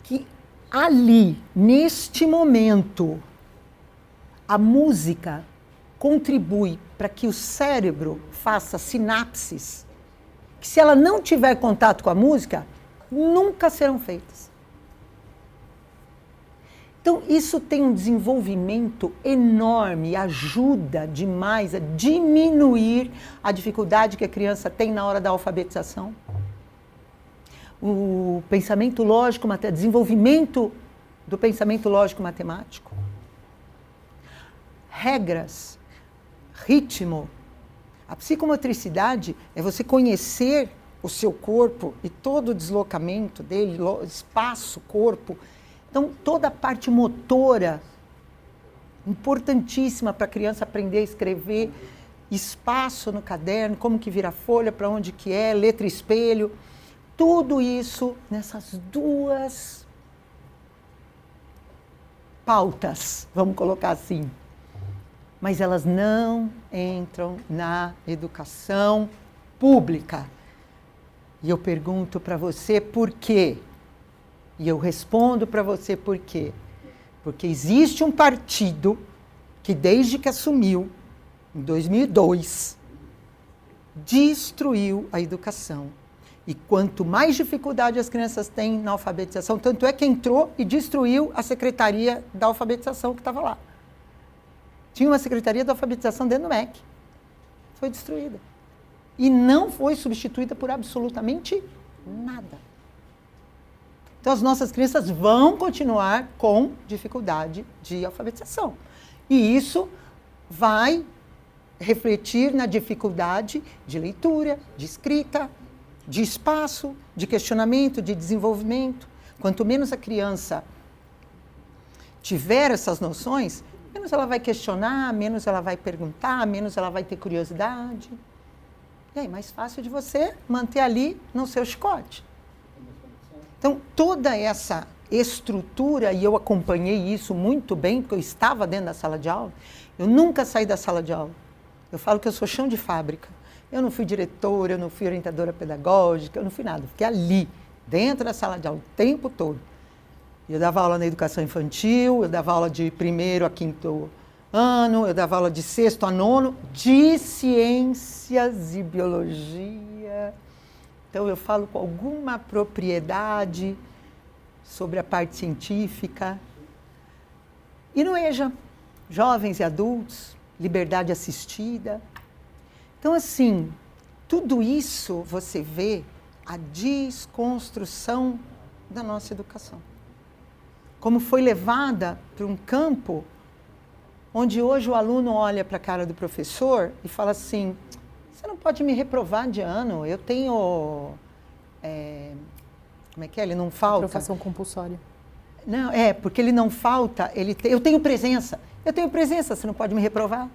que ali, neste momento, a música contribui para que o cérebro faça sinapses, que se ela não tiver contato com a música, nunca serão feitas. Então, isso tem um desenvolvimento enorme, ajuda demais a diminuir a dificuldade que a criança tem na hora da alfabetização. O pensamento lógico, desenvolvimento do pensamento lógico matemático. Regras, ritmo. A psicomotricidade é você conhecer o seu corpo e todo o deslocamento dele, espaço, corpo. Então, toda a parte motora, importantíssima para a criança aprender a escrever, espaço no caderno, como que vira folha, para onde que é, letra espelho. Tudo isso nessas duas pautas, vamos colocar assim. Mas elas não entram na educação pública. E eu pergunto para você por quê? E eu respondo para você por quê. Porque existe um partido que, desde que assumiu, em 2002, destruiu a educação. E quanto mais dificuldade as crianças têm na alfabetização, tanto é que entrou e destruiu a Secretaria da Alfabetização que estava lá. Tinha uma Secretaria da Alfabetização dentro do MEC. Foi destruída. E não foi substituída por absolutamente nada. Então, as nossas crianças vão continuar com dificuldade de alfabetização. E isso vai refletir na dificuldade de leitura, de escrita, de espaço, de questionamento, de desenvolvimento. Quanto menos a criança tiver essas noções, menos ela vai questionar, menos ela vai perguntar, menos ela vai ter curiosidade. E aí, mais fácil de você manter ali no seu chicote. Então, toda essa estrutura, e eu acompanhei isso muito bem, porque eu estava dentro da sala de aula, eu nunca saí da sala de aula. Eu falo que eu sou chão de fábrica. Eu não fui diretora, eu não fui orientadora pedagógica, eu não fui nada. Eu fiquei ali, dentro da sala de aula, o tempo todo. Eu dava aula na educação infantil, eu dava aula de 1º a 5º ano, eu dava aula de 6º a 9º, de ciências e biologia. Então, eu falo com alguma propriedade sobre a parte científica. E no EJA, jovens e adultos, liberdade assistida. Então, assim, tudo isso você vê a desconstrução da nossa educação. Como foi levada para um campo onde hoje o aluno olha para a cara do professor e fala assim, você não pode me reprovar de ano, eu tenho... como é que é? Ele não falta... Aprovação compulsória. Não, porque ele não falta, eu tenho presença. Eu tenho presença, você não pode me reprovar.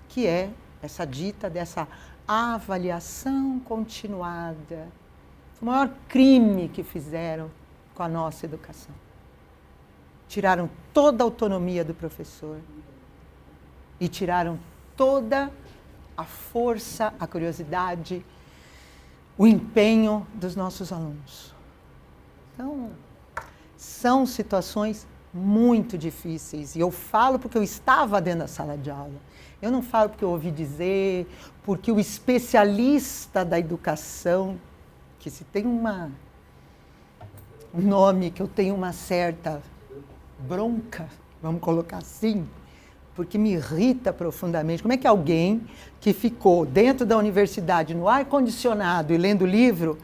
Que é essa dita dessa avaliação continuada. Foi o maior crime que fizeram com a nossa educação. Tiraram toda a autonomia do professor e tiraram toda a força, a curiosidade, o empenho dos nossos alunos. Então, São situações muito difíceis. E eu falo porque eu estava dentro da sala de aula. Eu não falo porque eu ouvi dizer, porque o especialista da educação, que se tem um nome que eu tenho uma certa bronca, vamos colocar assim, porque me irrita profundamente. Como é que alguém que ficou dentro da universidade, no ar-condicionado e lendo livro,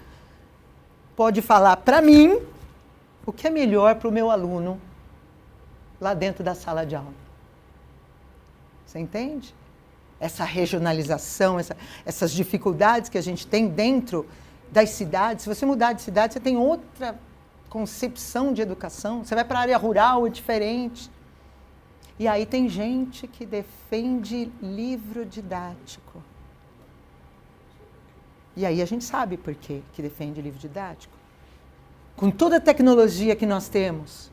pode falar para mim o que é melhor para o meu aluno lá dentro da sala de aula? Você entende? Essa regionalização, essas dificuldades que a gente tem dentro das cidades. Se você mudar de cidade, você tem outra concepção de educação. Você vai para a área rural, é diferente. E aí tem gente que defende livro didático. E aí a gente sabe por quê que defende livro didático. Com toda a tecnologia que nós temos,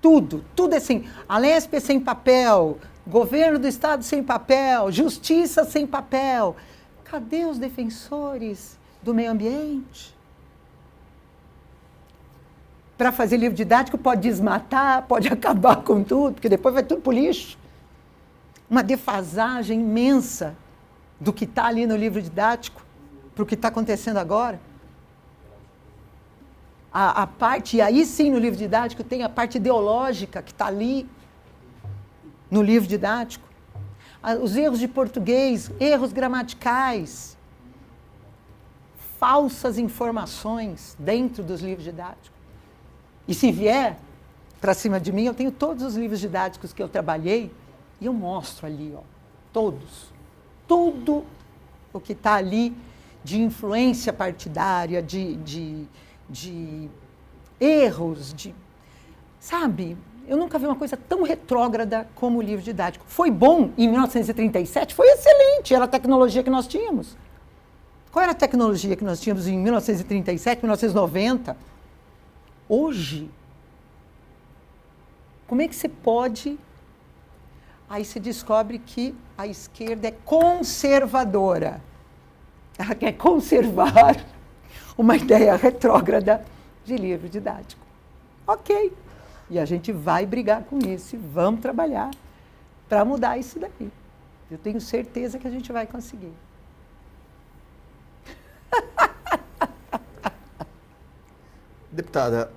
tudo assim, a Lesp é sem papel, governo do estado sem papel, justiça sem papel. Cadê os defensores do meio ambiente? Para fazer livro didático pode desmatar, pode acabar com tudo, porque depois vai tudo para o lixo. Uma defasagem imensa do que está ali no livro didático para o que está acontecendo agora. A parte, e aí sim no livro didático tem a parte ideológica que está ali no livro didático. Os erros de português, erros gramaticais, falsas informações dentro dos livros didáticos. E se vier para cima de mim, eu tenho todos os livros didáticos que eu trabalhei e eu mostro ali, ó, todos. Tudo o que está ali de influência partidária, de erros, sabe? Eu nunca vi uma coisa tão retrógrada como o livro didático. Foi bom em 1937? Foi excelente, era a tecnologia que nós tínhamos. Qual era a tecnologia que nós tínhamos em 1937, 1990? Hoje, como é que você pode... Aí se descobre que a esquerda é conservadora. Ela quer conservar uma ideia retrógrada de livro didático. Ok. E a gente vai brigar com isso e vamos trabalhar para mudar isso daí. Eu tenho certeza que a gente vai conseguir. Deputada,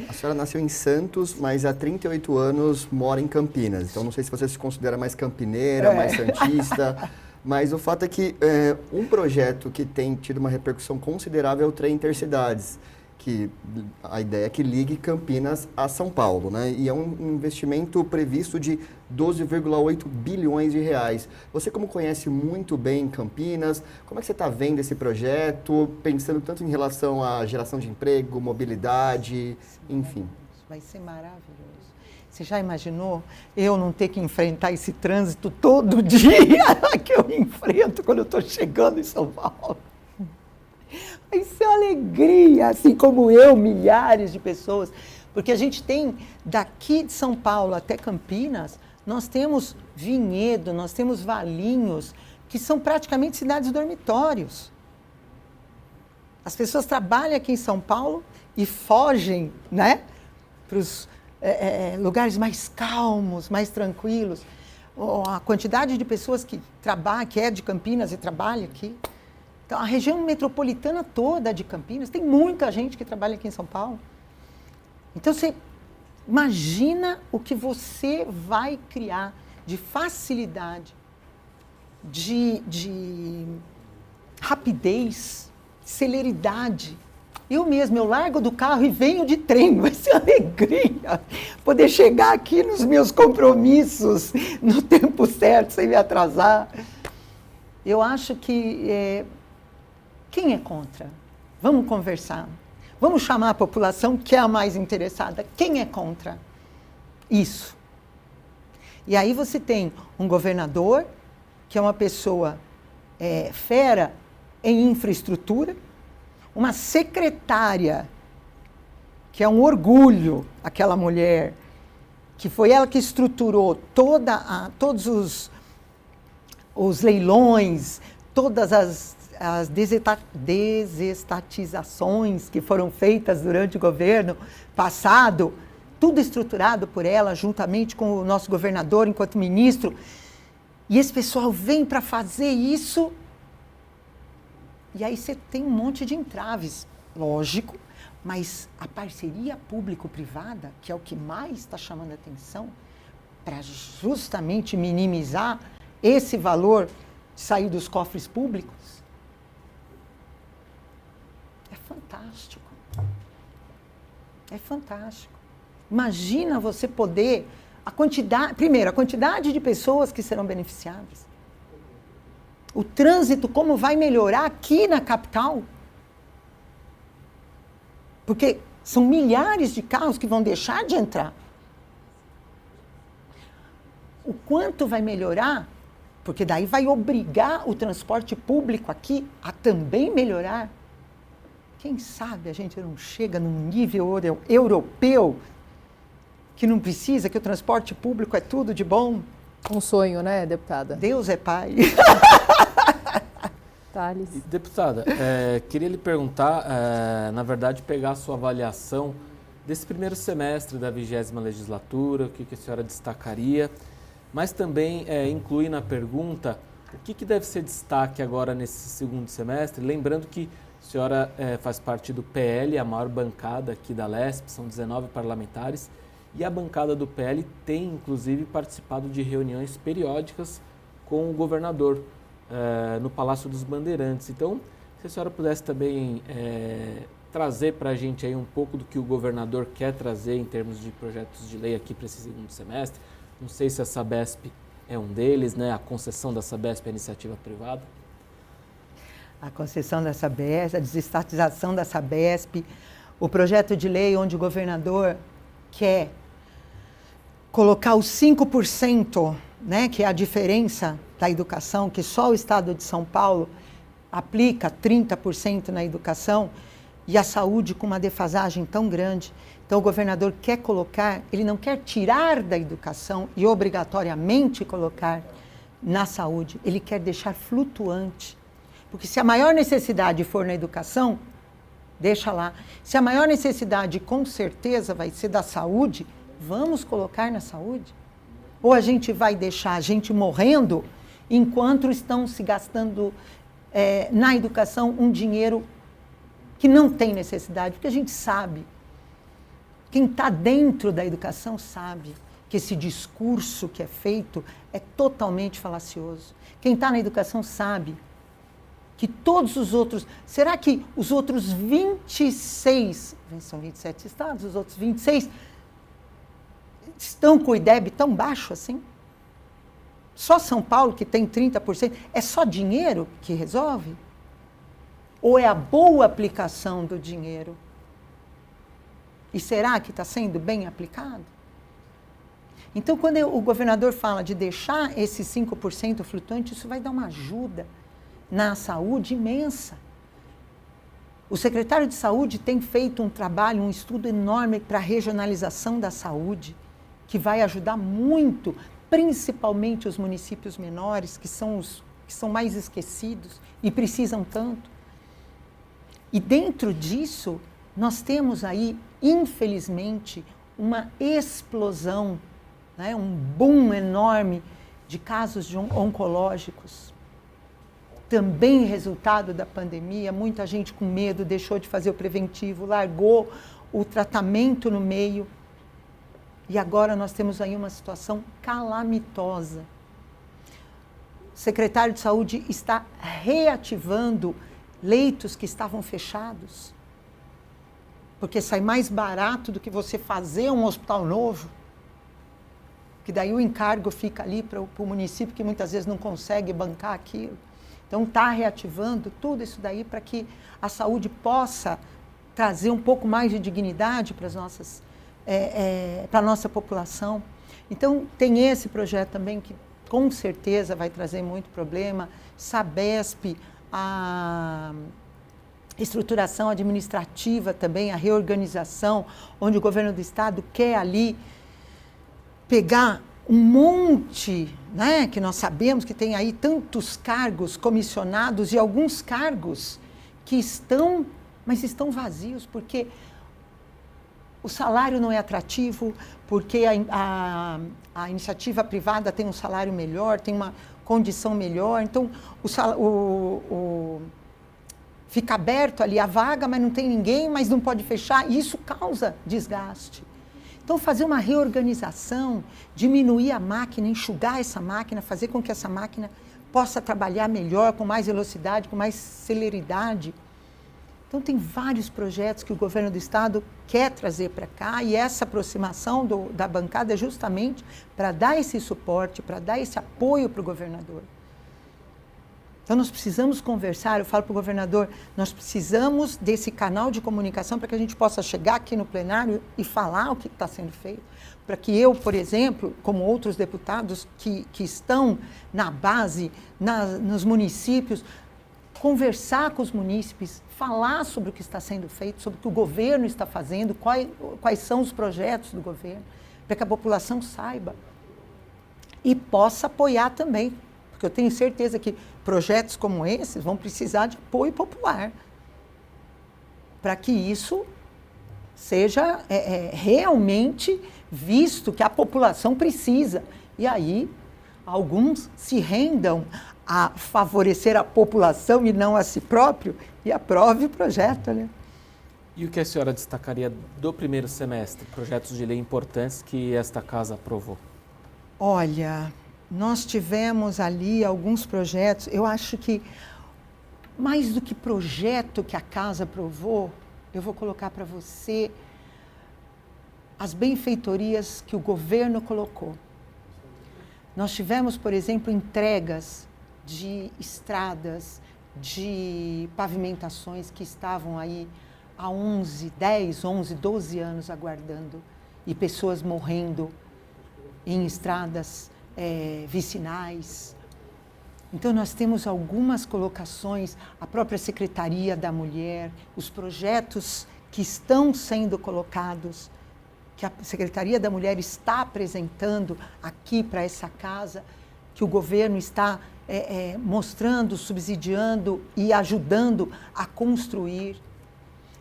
a senhora nasceu em Santos, mas há 38 anos mora em Campinas. Então, não sei se você se considera mais campineira, mais santista, mas o fato é que um projeto que tem tido uma repercussão considerável é o Trem Intercidades, que a ideia é que ligue Campinas a São Paulo, né? E é um investimento previsto de 12,8 bilhões de reais. Você, como conhece muito bem Campinas, como é que você está vendo esse projeto, pensando tanto em relação à geração de emprego, mobilidade, enfim? Vai ser maravilhoso. Você já imaginou eu não ter que enfrentar esse trânsito todo dia que eu enfrento quando eu estou chegando em São Paulo? Vai ser uma alegria, assim como eu, milhares de pessoas. Porque a gente tem, daqui de São Paulo até Campinas, nós temos Vinhedo, nós temos Valinhos, que são praticamente cidades dormitórios. As pessoas trabalham aqui em São Paulo e fogem, né, para os lugares mais calmos, mais tranquilos. A quantidade de pessoas que é de Campinas e trabalha aqui. Então, a região metropolitana toda de Campinas, tem muita gente que trabalha aqui em São Paulo. Então, você imagina o que você vai criar de facilidade, de rapidez, celeridade. Eu mesmo, eu largo do carro e venho de trem, vai ser alegria poder chegar aqui nos meus compromissos no tempo certo, sem me atrasar. Eu acho que... Quem é contra? Vamos conversar. Vamos chamar a população que é a mais interessada. Quem é contra isso? E aí você tem um governador, que é uma pessoa fera em infraestrutura, uma secretária, que é um orgulho, aquela mulher, que foi ela que estruturou todos os leilões, todas as desestatizações que foram feitas durante o governo passado, tudo estruturado por ela, juntamente com o nosso governador, enquanto ministro. E esse pessoal vem para fazer isso. E aí você tem um monte de entraves, lógico, mas a parceria público-privada, que é o que mais está chamando a atenção, para justamente minimizar esse valor de sair dos cofres públicos, é fantástico. É fantástico. Imagina você poder, primeiro, a quantidade de pessoas que serão beneficiadas. O trânsito, como vai melhorar aqui na capital. Porque são milhares de carros que vão deixar de entrar. O quanto vai melhorar, porque daí vai obrigar o transporte público aqui a também melhorar. Quem sabe a gente não chega num nível europeu que não precisa, que o transporte público é tudo de bom. Um sonho, né, deputada? Deus é pai. Thales. Deputada, queria lhe perguntar, na verdade, pegar a sua avaliação desse primeiro semestre da 20ª legislatura, o que a senhora destacaria, mas também incluir na pergunta o que deve ser destaque agora nesse segundo semestre, lembrando que a senhora faz parte do PL, a maior bancada aqui da LESP, são 19 parlamentares, e a bancada do PL tem, inclusive, participado de reuniões periódicas com o governador no Palácio dos Bandeirantes. Então, se a senhora pudesse também trazer para a gente aí um pouco do que o governador quer trazer em termos de projetos de lei aqui para esse segundo semestre. Não sei se a Sabesp é um deles, né? A concessão da Sabesp é iniciativa privada. A concessão da Sabesp, a desestatização da Sabesp, o projeto de lei onde o governador quer colocar os 5%, né, que é a diferença da educação, que só o Estado de São Paulo aplica 30% na educação, e a saúde com uma defasagem tão grande. Então, o governador quer colocar, ele não quer tirar da educação e obrigatoriamente colocar na saúde, ele quer deixar flutuante. Porque se a maior necessidade for na educação, deixa lá. Se a maior necessidade, com certeza, vai ser da saúde, vamos colocar na saúde? Ou a gente vai deixar a gente morrendo enquanto estão se gastando na educação um dinheiro que não tem necessidade? Porque a gente sabe, quem está dentro da educação sabe que esse discurso que é feito é totalmente falacioso. Quem está na educação sabe que todos os outros... Será que os outros 26, são 27 estados, os outros 26, estão com o IDEB tão baixo assim? Só São Paulo, que tem 30%, é só dinheiro que resolve? Ou é a boa aplicação do dinheiro? E será que está sendo bem aplicado? Então, quando o governador fala de deixar esse 5% flutuante, isso vai dar uma ajuda na saúde imensa. O secretário de Saúde tem feito um trabalho, um estudo enorme para a regionalização da saúde, que vai ajudar muito, principalmente os municípios menores, que são os que são mais esquecidos e precisam tanto. E dentro disso, nós temos aí, infelizmente, uma explosão, né, um boom enorme de casos oncológicos. Também resultado da pandemia, muita gente com medo deixou de fazer o preventivo, largou o tratamento no meio. E agora nós temos aí uma situação calamitosa. O secretário de Saúde está reativando leitos que estavam fechados, porque sai mais barato do que você fazer um hospital novo, que daí o encargo fica ali para o município, que muitas vezes não consegue bancar aquilo. Então, está reativando tudo isso daí para que a saúde possa trazer um pouco mais de dignidade para a nossa população. Então, tem esse projeto também que, com certeza, vai trazer muito problema. Sabesp, a estruturação administrativa também, a reorganização, onde o governo do estado quer ali pegar um monte, né, que nós sabemos que tem aí tantos cargos comissionados e alguns cargos que estão, mas estão vazios, porque o salário não é atrativo, porque a iniciativa privada tem um salário melhor, tem uma condição melhor, então fica aberto ali a vaga, mas não tem ninguém, mas não pode fechar, e isso causa desgaste. Então, fazer uma reorganização, diminuir a máquina, enxugar essa máquina, fazer com que essa máquina possa trabalhar melhor, com mais velocidade, com mais celeridade. Então, tem vários projetos que o governo do estado quer trazer para cá, e essa aproximação da bancada é justamente para dar esse suporte, para dar esse apoio para o governador. Então, nós precisamos conversar, eu falo para o governador, nós precisamos desse canal de comunicação para que a gente possa chegar aqui no plenário e falar o que está sendo feito. Para que eu, por exemplo, como outros deputados que estão na base, nos municípios, conversar com os munícipes, falar sobre o que está sendo feito, sobre o que o governo está fazendo, quais são os projetos do governo, para que a população saiba e possa apoiar também. Porque eu tenho certeza que projetos como esses vão precisar de apoio popular para que isso seja realmente visto que a população precisa. E aí, alguns se rendam a favorecer a população e não a si próprio e aprove o projeto, né? E o que a senhora destacaria do primeiro semestre, projetos de lei importantes que esta casa aprovou? Olha, nós tivemos ali alguns projetos, eu acho que mais do que projeto que a casa aprovou, eu vou colocar para você as benfeitorias que o governo colocou. Nós tivemos, por exemplo, entregas de estradas, de pavimentações que estavam aí há 10, 11, 12 anos aguardando e pessoas morrendo em estradas vicinais. Então, nós temos algumas colocações, a própria Secretaria da Mulher, os projetos que estão sendo colocados, que a Secretaria da Mulher está apresentando aqui para essa casa, que o governo está mostrando, subsidiando e ajudando a construir.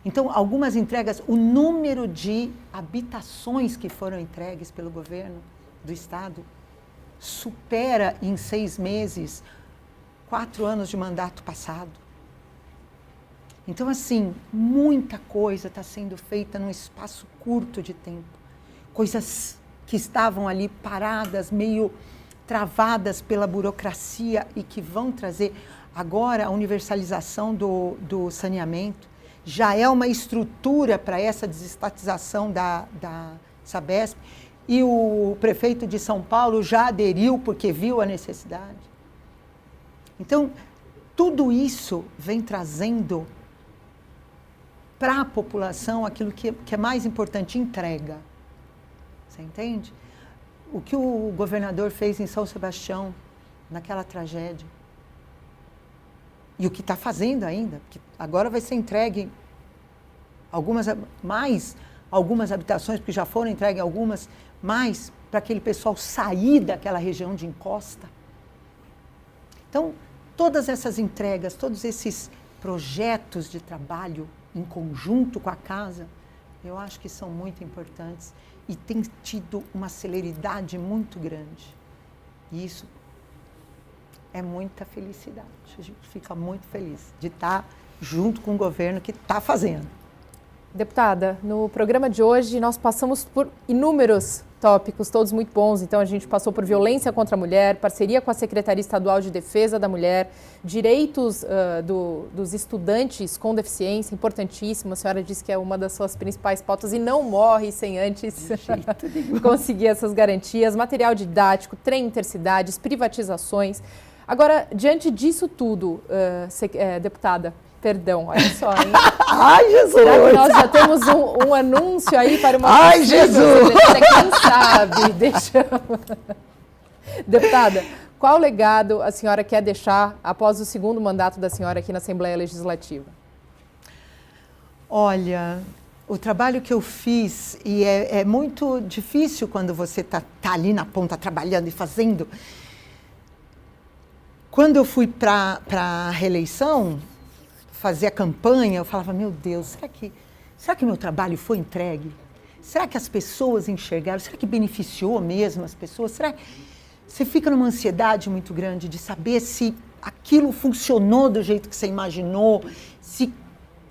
Então, algumas entregas, o número de habitações que foram entregues pelo governo do estado supera em 6 meses 4 anos de mandato passado. Então, assim, muita coisa está sendo feita num espaço curto de tempo. Coisas que estavam ali paradas, meio travadas pela burocracia e que vão trazer agora a universalização do saneamento. Já é uma estrutura para essa desestatização da Sabesp. E o prefeito de São Paulo já aderiu porque viu a necessidade. Então, tudo isso vem trazendo para a população aquilo que é mais importante, entrega. Você entende? O que o governador fez em São Sebastião, naquela tragédia. E o que está fazendo ainda, porque agora vai ser entregue algumas habitações, porque já foram entregues algumas, mais para aquele pessoal sair daquela região de encosta. Então, todas essas entregas, todos esses projetos de trabalho em conjunto com a casa, eu acho que são muito importantes e tem tido uma celeridade muito grande. E isso é muita felicidade. A gente fica muito feliz de estar junto com o governo que está fazendo. Deputada, no programa de hoje nós passamos por inúmeros tópicos, todos muito bons. Então, a gente passou por violência contra a mulher, parceria com a Secretaria Estadual de Defesa da Mulher, direitos dos estudantes com deficiência, importantíssimo. A senhora disse que é uma das suas principais pautas e não morre sem antes conseguir essas garantias. Material didático, trem intercidades, privatizações. Agora, diante disso tudo, deputada, perdão, olha só, hein? Ai, Jesus! Será que nós já temos um anúncio aí para uma... Ai, Jesus! Quem sabe? Deixamos. Deputada, qual legado a senhora quer deixar após o segundo mandato da senhora aqui na Assembleia Legislativa? Olha, o trabalho que eu fiz, e é muito difícil quando você tá ali na ponta trabalhando e fazendo. Quando eu fui para a reeleição, fazer a campanha, eu falava, meu Deus, será que meu trabalho foi entregue? Será que as pessoas enxergaram? Será que beneficiou mesmo as pessoas? Será que você fica numa ansiedade muito grande de saber se aquilo funcionou do jeito que você imaginou, se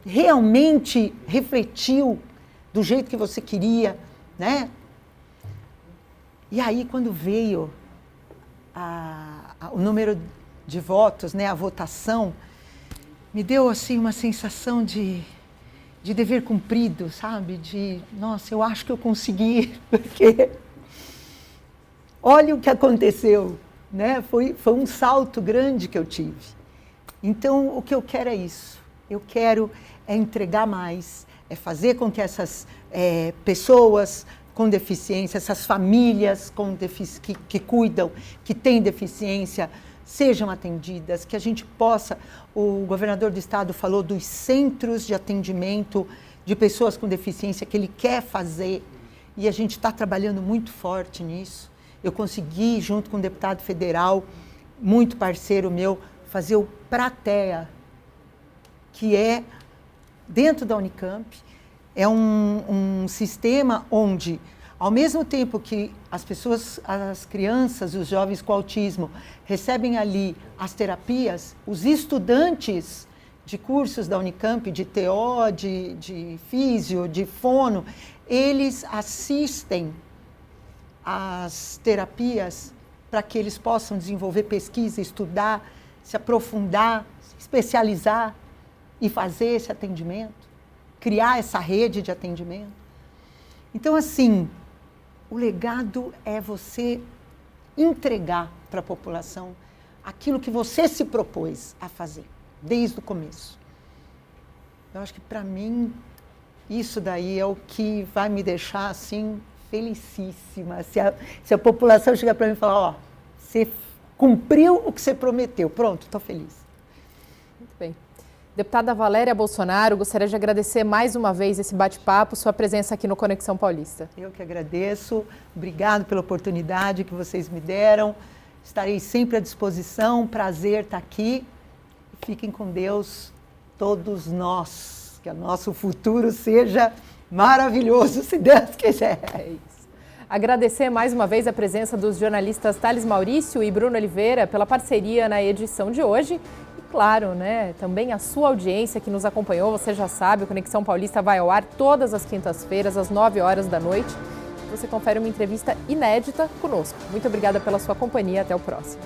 realmente refletiu do jeito que você queria, né? E aí, quando veio o número de votos, né, a votação, me deu assim uma sensação de dever cumprido, sabe? De, nossa, eu acho que eu consegui, porque olha o que aconteceu, né? Foi um salto grande que eu tive. Então, o que eu quero é isso. Eu quero entregar mais, fazer com que essas pessoas com deficiência, essas famílias que cuidam, que têm deficiência, sejam atendidas, que a gente possa... O governador do estado falou dos centros de atendimento de pessoas com deficiência que ele quer fazer, e a gente está trabalhando muito forte nisso. Eu consegui, junto com um deputado federal, muito parceiro meu, fazer o Pratea, que é dentro da Unicamp. É um sistema onde, ao mesmo tempo que as crianças, os jovens com autismo, recebem ali as terapias, os estudantes de cursos da Unicamp, de TO, de físio, de fono, eles assistem às terapias para que eles possam desenvolver pesquisa, estudar, se aprofundar, se especializar e fazer esse atendimento, criar essa rede de atendimento. Então, assim, o legado é você entregar para a população aquilo que você se propôs a fazer, desde o começo. Eu acho que, para mim, isso daí é o que vai me deixar, assim, felicíssima. Se a população chegar para mim e falar, ó, você cumpriu o que você prometeu, pronto, estou feliz. Muito bem. Deputada Valéria Bolsonaro, gostaria de agradecer mais uma vez esse bate-papo, sua presença aqui no Conexão Paulista. Eu que agradeço, obrigado pela oportunidade que vocês me deram, estarei sempre à disposição, prazer estar aqui. Fiquem com Deus, todos nós, que o nosso futuro seja maravilhoso, se Deus quiser. É isso. Agradecer mais uma vez a presença dos jornalistas Thales Maurício e Bruno Oliveira pela parceria na edição de hoje. Claro, né? Também a sua audiência que nos acompanhou, você já sabe, o Conexão Paulista vai ao ar todas as quintas-feiras, às 9 horas da noite. Você confere uma entrevista inédita conosco. Muito obrigada pela sua companhia, até o próximo.